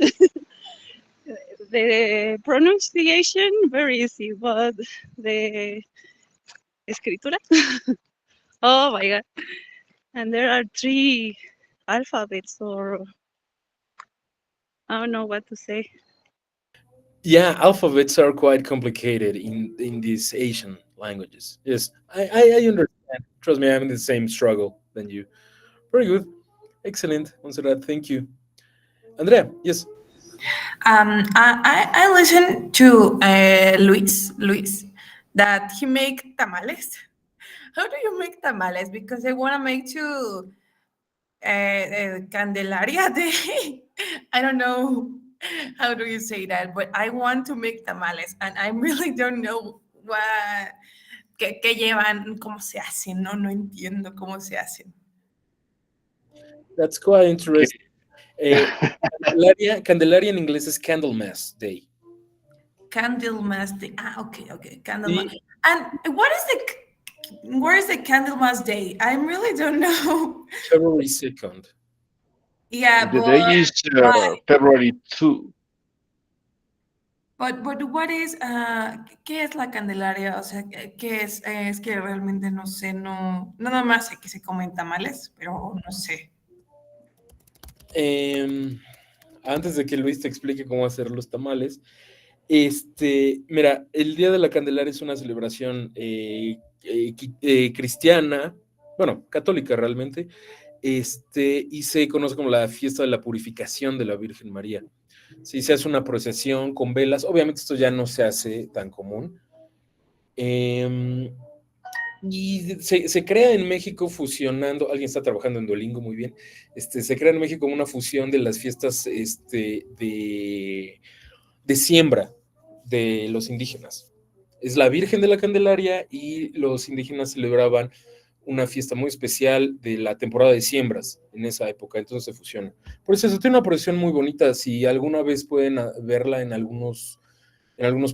The pronunciation very easy, but the escritura, oh my god! And there are 3 alphabets, or I don't know what to say. Yeah, alphabets are quite complicated in these Asian languages. Yes, I understand. Trust me, I'm in the same struggle than you. Very good. Excellent, Montserrat. Thank you. Andrea, yes. I listened to Luis, that he make tamales. How do you make tamales? Because I want to make to Candelaria Day. I don't know how do you say that, but I want to make tamales, and I really don't know qué llevan, cómo se hacen. No entiendo cómo se hacen. That's quite interesting. Candelaria in English is Candlemas Day. Candlemas Day. Okay. Candlemas. And where is the Candlemas Day? I really don't know. February 2nd. Yeah, the day is February 2. But what is, ¿qué es la Candelaria? O sea, ¿qué es? Es que realmente no sé, no nada más sé que se comen tamales, pero no sé. Antes de que Luis te explique cómo hacer los tamales, mira, el Día de la Candelaria es una celebración cristiana, bueno, católica realmente, y se conoce como la fiesta de la purificación de la Virgen María. Sí, se hace una procesión con velas. Obviamente esto ya no se hace tan común. Y se crea en México fusionando, alguien está trabajando en Duolingo, muy bien, se crea en México una fusión de las fiestas de siembra de los indígenas. Es la Virgen de la Candelaria y los indígenas celebraban una fiesta muy especial de la temporada de siembras en esa época, entonces se fusiona. Por eso tiene una procesión muy bonita, si alguna vez pueden verla en algunos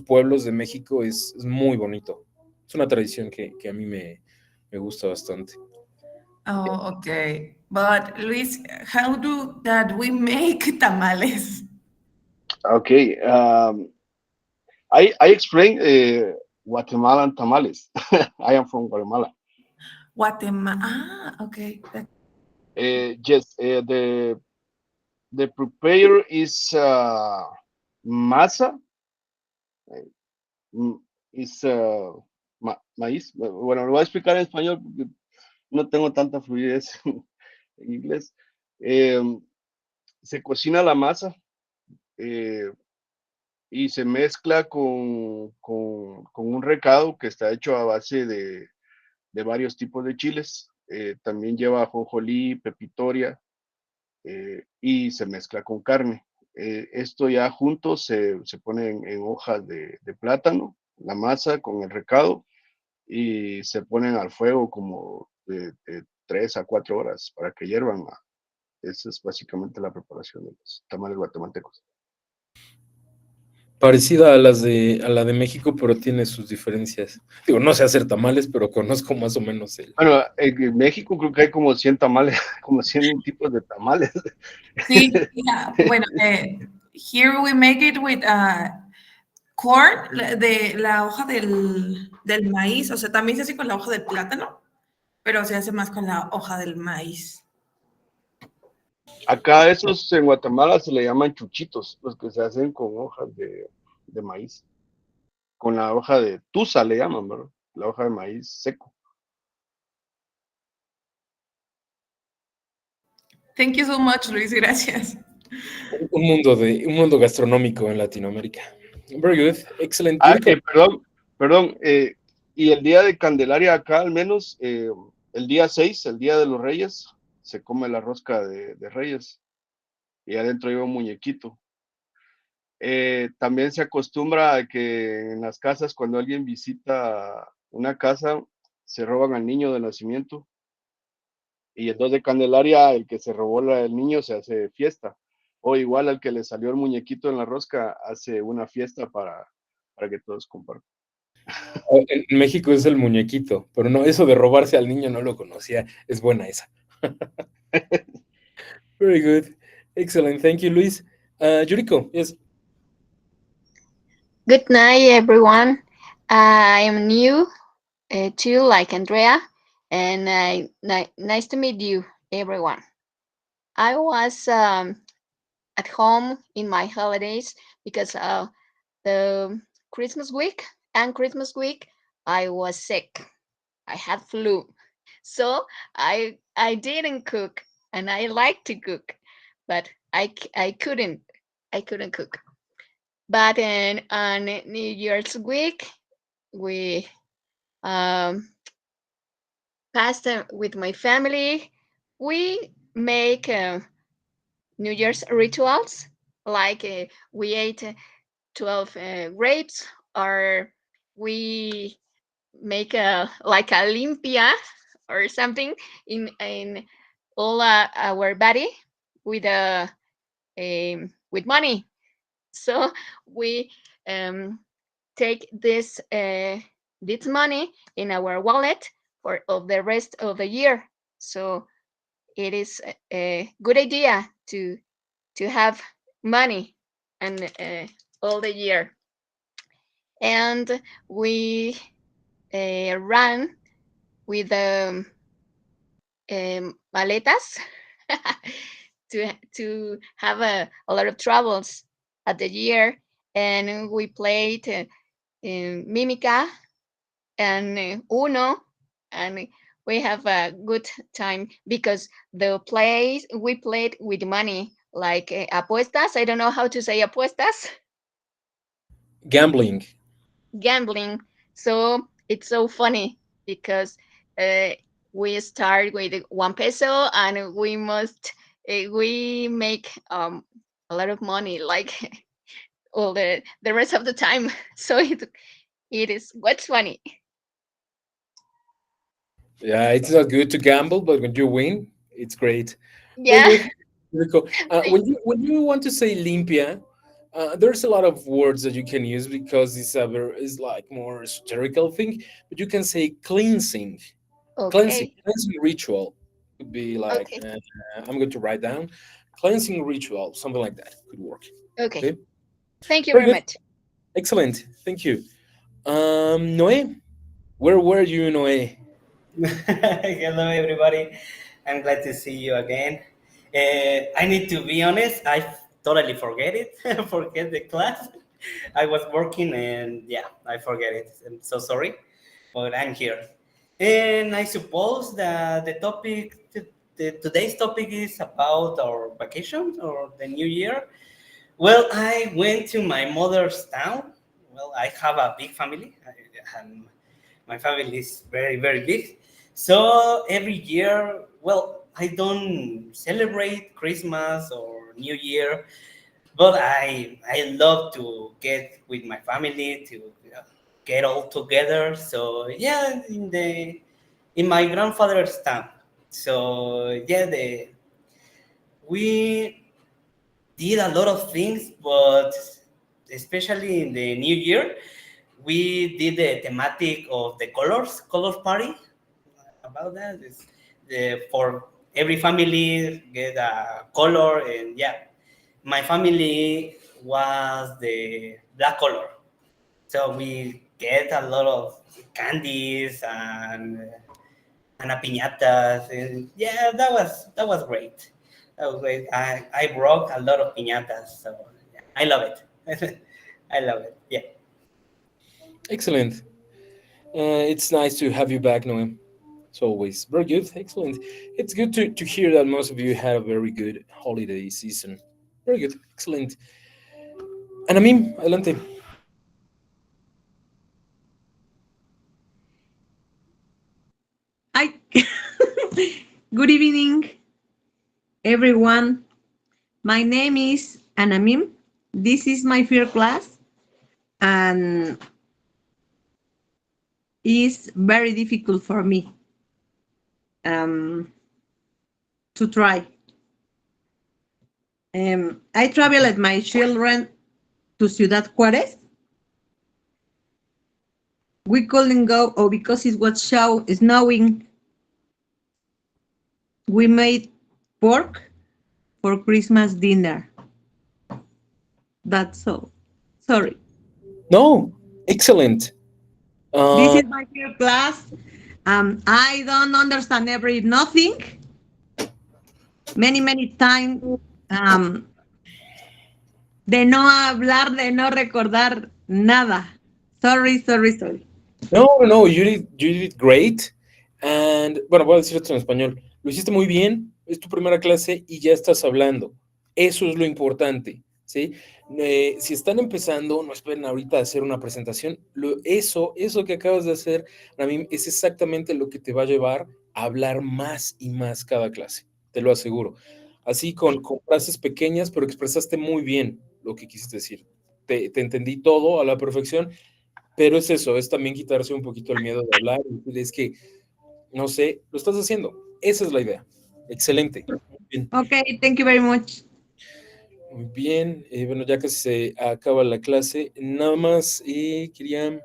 pueblos de México, es muy bonito. Es una tradición que a mí me gusta bastante. Oh, okay. But Luis, how do that we make tamales? Okay. I explain Guatemalan tamales. I am from Guatemala. Guatemala. Okay. Yes. The prepare is masa. Is maíz. Bueno, lo voy a explicar en español porque no tengo tanta fluidez en inglés. Se cocina la masa y se mezcla con un recado que está hecho a base de varios tipos de chiles. También lleva ajonjolí, pepitoria y se mezcla con carne. Esto ya junto se pone en hojas de plátano, la masa con el recado, y se ponen al fuego como de 3 a 4 horas para que hiervan. Esa es básicamente la preparación de los tamales guatemaltecos. Parecida a la de México, pero tiene sus diferencias. Digo, no sé hacer tamales, pero conozco más o menos Bueno, en México creo que hay como 100 tamales, como 100 tipos de tamales. Sí, yeah. Bueno, here we make it with corn, de la hoja del maíz, o sea, también se hace con la hoja del plátano, pero se hace más con la hoja del maíz. Acá esos en Guatemala se le llaman chuchitos, los que se hacen con hojas de maíz, con la hoja de tusa le llaman, ¿verdad? La hoja de maíz seco. Thank you so much, Luis. Gracias. Un mundo gastronómico en Latinoamérica. Very good, excellent. Perdón, y el día de Candelaria acá al menos, el día 6, el día de los Reyes, se come la rosca de Reyes y adentro lleva un muñequito. También se acostumbra a que en las casas, cuando alguien visita una casa, se roban al niño de nacimiento. Y el 2 de Candelaria, el que se robó el niño se hace fiesta. O igual al que le salió el muñequito en la rosca, hace una fiesta para que todos compartan. En México es el muñequito, pero no, eso de robarse al niño no lo conocía. Es buena esa. Very good. Excellent. Thank you, Luis. Yuriko, yes. Good night, everyone. I am new too, like Andrea, and nice to meet you, everyone. I was at home in my holidays because the Christmas week I was sick. I had flu, so I didn't cook, and I like to cook, but I couldn't cook. But on New Year's week, we passed with my family. We make New Year's rituals, like we ate 12 grapes, or we make like a limpia or something in all our body with with money. So we take this money in our wallet for of the rest of the year. So it is a good idea to have money and all the year. And we run with maletas to have a lot of troubles at the year. And we played Mimica and Uno, and we have a good time because the plays we played with money, like apuestas. I don't know how to say apuestas. Gambling. Gambling. So it's so funny because we start with 1 peso and we must we make a lot of money, like all the rest of the time. So it is what's funny. Yeah, it's not good to gamble, but when you win, it's great. Very Yeah. good. Very cool. When you want to say limpia, there's a lot of words that you can use because it's like more esoterical thing. But you can say cleansing, Okay. cleansing ritual could be like Okay. I'm going to write down cleansing ritual, something like that could work. Okay. Okay. Thank you Very very good. much. Excellent. Thank you. Noé, where were you, Noé? Hello, everybody. I'm glad to see you again. I need to be honest, I totally forget it. Forget the class. I was working and yeah, I forget it. I'm so sorry, but I'm here. And I suppose that the topic, today's topic is about our vacation or the new year. Well, I went to my mother's town. Well, I have a big family, and my family is very, very big. So every year, well, I don't celebrate Christmas or New Year, but I love to get with my family to get all together. So yeah, in my grandfather's town. So yeah, we did a lot of things, but especially in the New Year, we did the thematic of the colors party. About that is for every family get a color, and yeah, my family was the black color, so we get a lot of candies and a piñatas, and yeah, that was great. Always, I broke a lot of piñatas, so yeah, I love it. I love it. Yeah. Excellent. It's nice to have you back, Noem. As always. Very good. Excellent. It's good to hear that most of you had a very good holiday season. Very good. Excellent. Anamim, adelante. Hi. Good evening, everyone. My name is Anamim. This is my first class, and it's very difficult for me to try. I traveled my children to Ciudad Juarez. We couldn't go, because it was snowing. We made pork for Christmas dinner. That's all. Sorry. No, excellent. This is my first class. I don't understand nothing. Many times. De no hablar, de no recordar nada. Sorry. No, you did great. And bueno, voy a decir esto en español. Lo hiciste muy bien, es tu primera clase y ya estás hablando. Eso es lo importante, ¿sí? Si están empezando, no esperen ahorita a hacer una presentación. Eso que acabas de hacer, a mí es exactamente lo que te va a llevar a hablar más y más cada clase, te lo aseguro. Así con frases pequeñas, pero expresaste muy bien lo que quisiste decir. Te entendí todo a la perfección, pero es eso, es también quitarse un poquito el miedo de hablar. Es que, no sé, lo estás haciendo. Esa es la idea. Excelente. Muy bien. Okay, thank you very much. Muy bien. Bueno, ya casi se acaba la clase. Nada más quería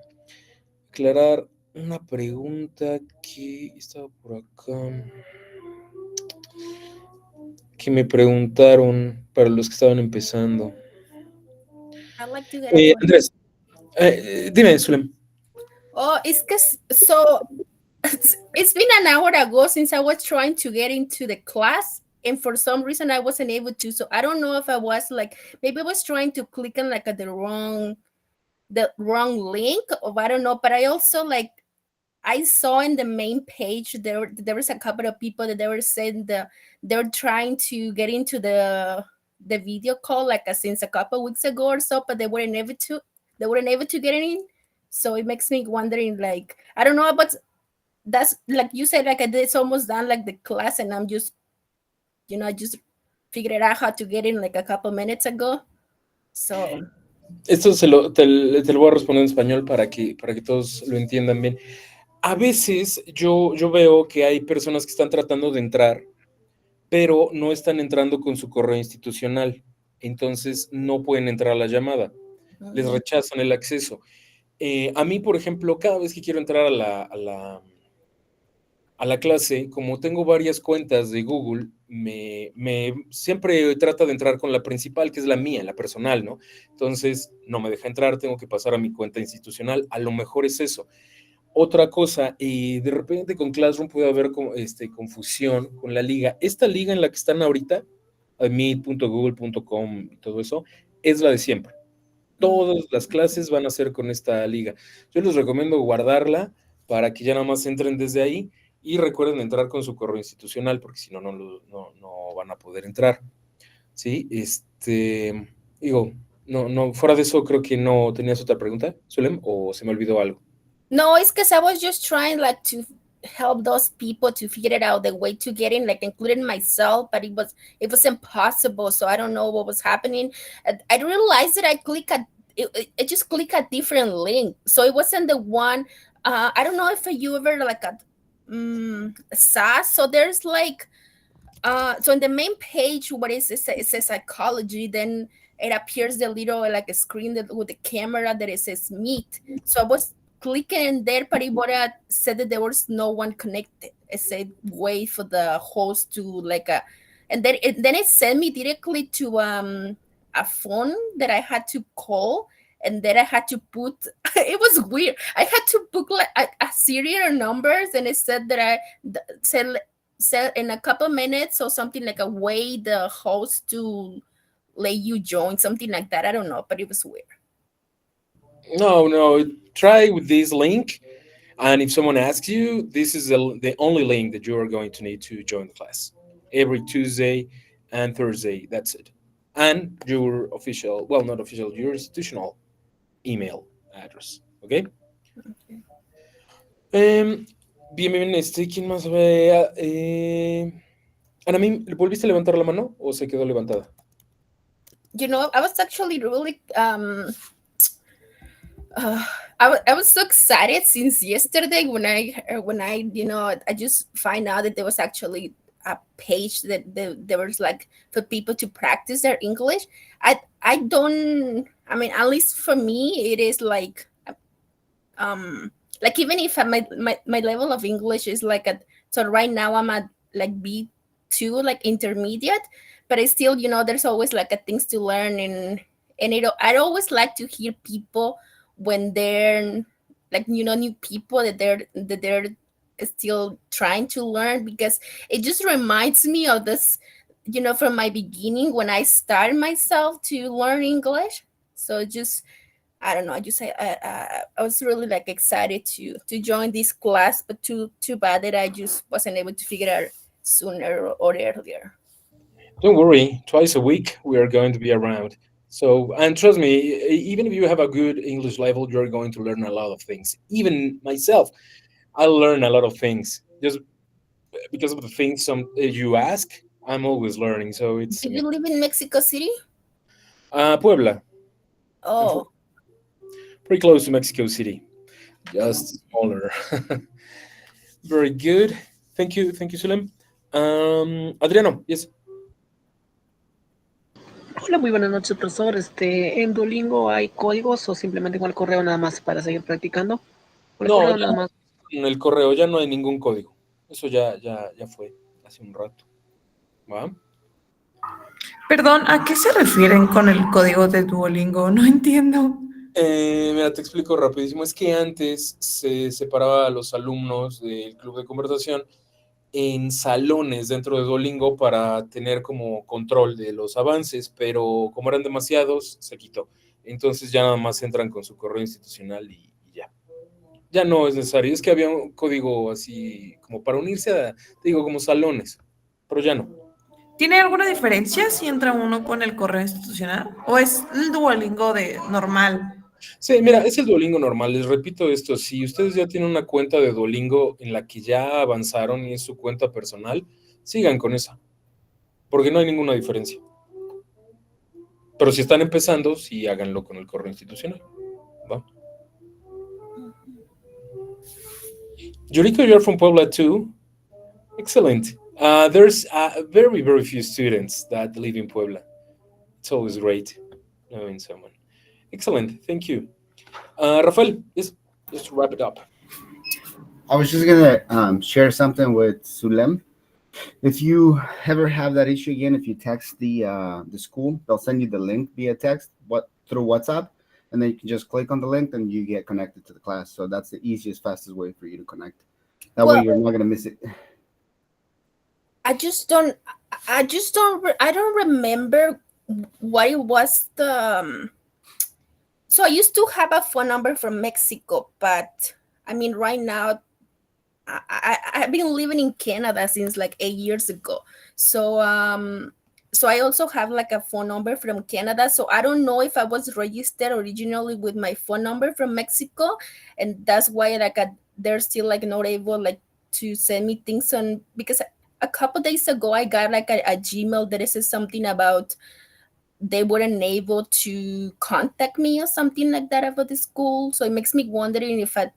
aclarar una pregunta que estaba por acá. Que me preguntaron para los que estaban empezando. I'd like to get a Andrés, dime, Zulem. Oh, it's because so it's been an hour ago since I was trying to get into the class, and for some reason I wasn't able to. So I don't know if I was like, maybe I was trying to click on like the wrong link, or I don't know. But I also like I saw in the main page there was a couple of people that they were saying they're trying to get into the video call like since a couple weeks ago or so, but they weren't able to get in. So it makes me wondering, like, I don't know, but that's like you said, like it's almost done like the class, and I'm just, I just figured out how to get in like a couple minutes ago. So Esto te lo voy a responder en español para que todos lo entiendan bien. A veces yo veo que hay personas que están tratando de entrar, pero no están entrando con su correo institucional, entonces no pueden entrar a la llamada, les rechazan el acceso. A mí, por ejemplo, cada vez que quiero entrar a la clase, como tengo varias cuentas de Google, siempre trata de entrar con la principal, que es la mía, la personal, ¿no? Entonces, no me deja entrar, tengo que pasar a mi cuenta institucional, a lo mejor es eso. Otra cosa, de repente con Classroom puede haber confusión con la liga. Esta liga en la que están ahorita, meet.google.com y todo eso, es la de siempre. Todas las clases van a ser con esta liga. Yo les recomiendo guardarla para que ya nada más entren desde ahí y recuerden entrar con su correo institucional, porque si no, no van a poder entrar. ¿Sí? No, fuera de eso, creo que no tenías otra pregunta, Zulem, o se me olvidó algo. No, it's because I was just trying like to help those people to figure it out the way to get in, like including myself, but it was impossible. So I don't know what was happening. I realized that I just click a different link. So it wasn't the one. I don't know if you ever like a SAS. So there's like so in the main page, what is it? It says psychology. Then it appears the little like a screen with the camera that it says meet. So I was clicking there, but it said that there was no one connected. It said wait for the host to and then it sent me directly to a phone that I had to call, and then I had to put. It was weird. I had to book like a serial numbers, and it said that set in a couple minutes or something, like a way the host to let you join, something like that. I don't know, but it was weird. No. Try with this link, and if someone asks you, this is the only link that you are going to need to join the class. Every Tuesday and Thursday. That's it. And your official, well, not official, your institutional email address. ¿Ok? Bien, ¿quién más ve? Anamim, ¿volviste a levantar la mano o se quedó levantada? You know, I was actually really I was so excited since yesterday when I I just find out that there was actually a page that there was like for people to practice their English. I don't, I mean, at least for me it is like even if my level of English is like so right now I'm at like B2, like intermediate, but I still, there's always like things to learn, and I'd always like to hear people when they're like, new people that they're still trying to learn, because it just reminds me of this, from my beginning when I started myself to learn English. So just, I don't know, I was really like excited to join this class, but too bad that I just wasn't able to figure it out sooner or earlier. Don't worry, twice a week we are going to be around. So, and trust me, even if you have a good English level, you're going to learn a lot of things. Even myself, I learn a lot of things just because of the things you ask. I'm always learning. So it's. Do you live in Mexico City? Puebla. Oh. Pretty close to Mexico City, just smaller. Very good. Thank you, Sulem. Adriano, yes. Hola, muy buenas noches, profesor. ¿En Duolingo hay códigos o simplemente con el correo nada más para seguir practicando? Con el No, correo ya nada más. en el correo ya no hay ningún código. Eso ya fue hace un rato. ¿Va? Perdón, ¿a qué se refieren con el código de Duolingo? No entiendo. Mira, te explico rapidísimo. Es que antes se separaba a los alumnos del club de conversación en salones dentro de Duolingo para tener como control de los avances, pero como eran demasiados, se quitó. Entonces ya nada más entran con su correo institucional y ya. Ya no es necesario. Es que había un código así como para unirse a, te digo, como salones, pero ya no. ¿Tiene alguna diferencia si entra uno con el correo institucional? ¿O es el Duolingo de normal? Sí, mira, es el Duolingo normal. Les repito esto, si ustedes ya tienen una cuenta de Duolingo en la que ya avanzaron y es su cuenta personal, sigan con esa, porque no hay ninguna diferencia. Pero si están empezando, sí háganlo con el correo institucional. ¿Va? Yuriko, you're from Puebla too? Excellent. There's very, very few students that live in Puebla. It's always great knowing someone. Excellent, thank you. Rafael, just to wrap it up. I was just gonna share something with Sulem. If you ever have that issue again, if you text the school, they'll send you the link via text, through WhatsApp, and then you can just click on the link and you get connected to the class. So that's the easiest, fastest way for you to connect. That way you're not gonna miss it. I don't remember what it was so I used to have a phone number from Mexico, but I mean, right now, I've been living in Canada since like 8 years ago. So I also have like a phone number from Canada. So I don't know if I was registered originally with my phone number from Mexico, and that's why like they're still like not able like to send me things on, because a couple days ago I got like a Gmail that says something about they weren't able to contact me or something like that about the school. So it makes me wondering if I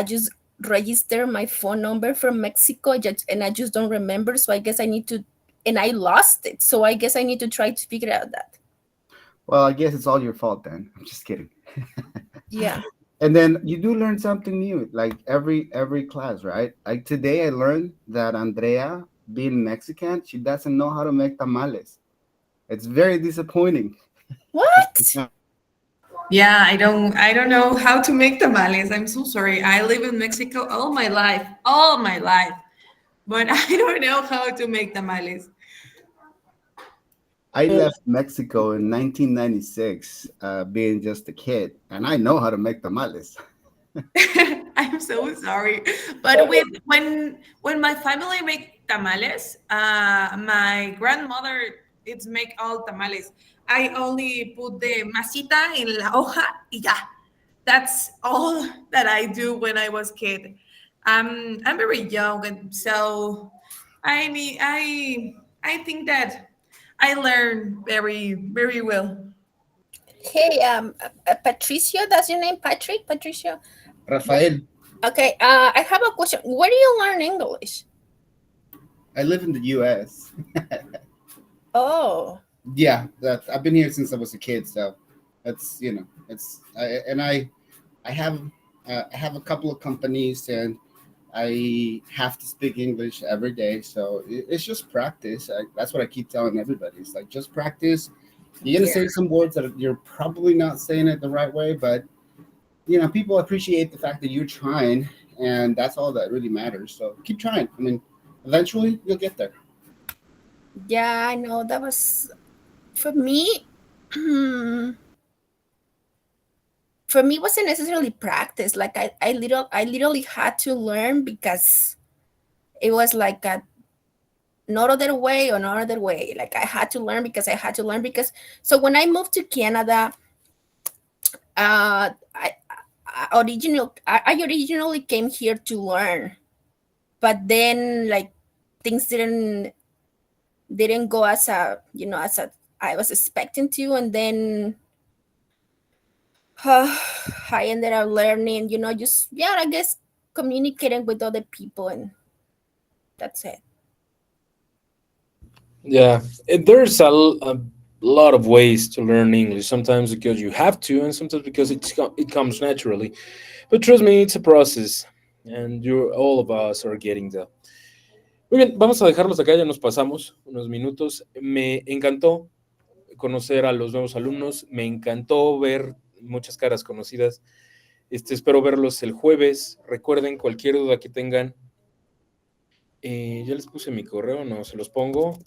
just register my phone number from Mexico and I just don't remember. So I guess I need to, and I lost it. So I guess I need to try to figure out that. Well, I guess it's all your fault then. I'm just kidding. Yeah. And then you do learn something new, like every class, right? Like today I learned that Andrea, being Mexican, she doesn't know how to make tamales. It's very disappointing. What? Yeah, I don't know how to make tamales. I'm so sorry. I live in Mexico all my life. but I don't know how to make tamales. I left Mexico in 1996, being just a kid, and I know how to make tamales. I'm so sorry, but when my family make tamales, my grandmother it's make all tamales. I only put the masita in la hoja y ya. That's all that I do when I was kid. I'm very young, and so I think that I learn very well. Hey, Patricio, that's your name, Patrick? Patricio? Rafael, Okay, I have a question. Where do you learn English? I live in the U.S. Oh, Yeah, I've been here since I was a kid, so that's I have a couple of companies, and I have to speak English every day, so it's just practice. That's what I keep telling everybody. It's like just practice. You're gonna say some words that you're probably not saying it the right way, but people appreciate the fact that you're trying, and that's all that really matters. So keep trying. I mean, eventually you'll get there. yeah, I know. That was for me. For me, it wasn't necessarily practice. Like I literally had to learn because it was like a no other way or no other way. Like I had to learn because I had to learn because. So when I moved to Canada, I originally came here to learn, but then like things didn't go as I was expecting to, and then I ended up learning, I guess communicating with other people, and that's it. Yeah, there's a lot of ways to learn English. Sometimes because you have to, and sometimes because it comes naturally. But trust me, it's a process, and all of us are getting there. Muy bien, vamos a dejarlos acá, ya nos pasamos unos minutos. Me encantó conocer a los nuevos alumnos, me encantó ver muchas caras conocidas. Espero verlos el jueves. Recuerden, cualquier duda que tengan, ya les puse mi correo, no, se los pongo.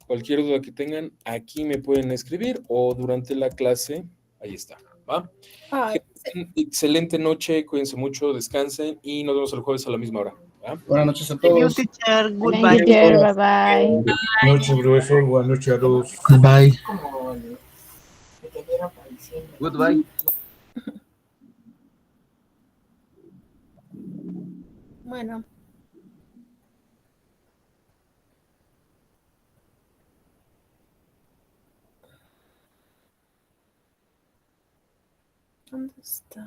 Cualquier duda que tengan, aquí me pueden escribir o durante la clase, ahí está, ¿va? Excelente noche, cuídense mucho, descansen y nos vemos el jueves a la misma hora. ¿Va? Buenas noches a Thank you, todos. teacher. Thank Goodbye. you, teacher. Bye bye. Buenas noches, profesor. Buenas noches a todos. Goodbye. Goodbye. Bueno. ¿Dónde está?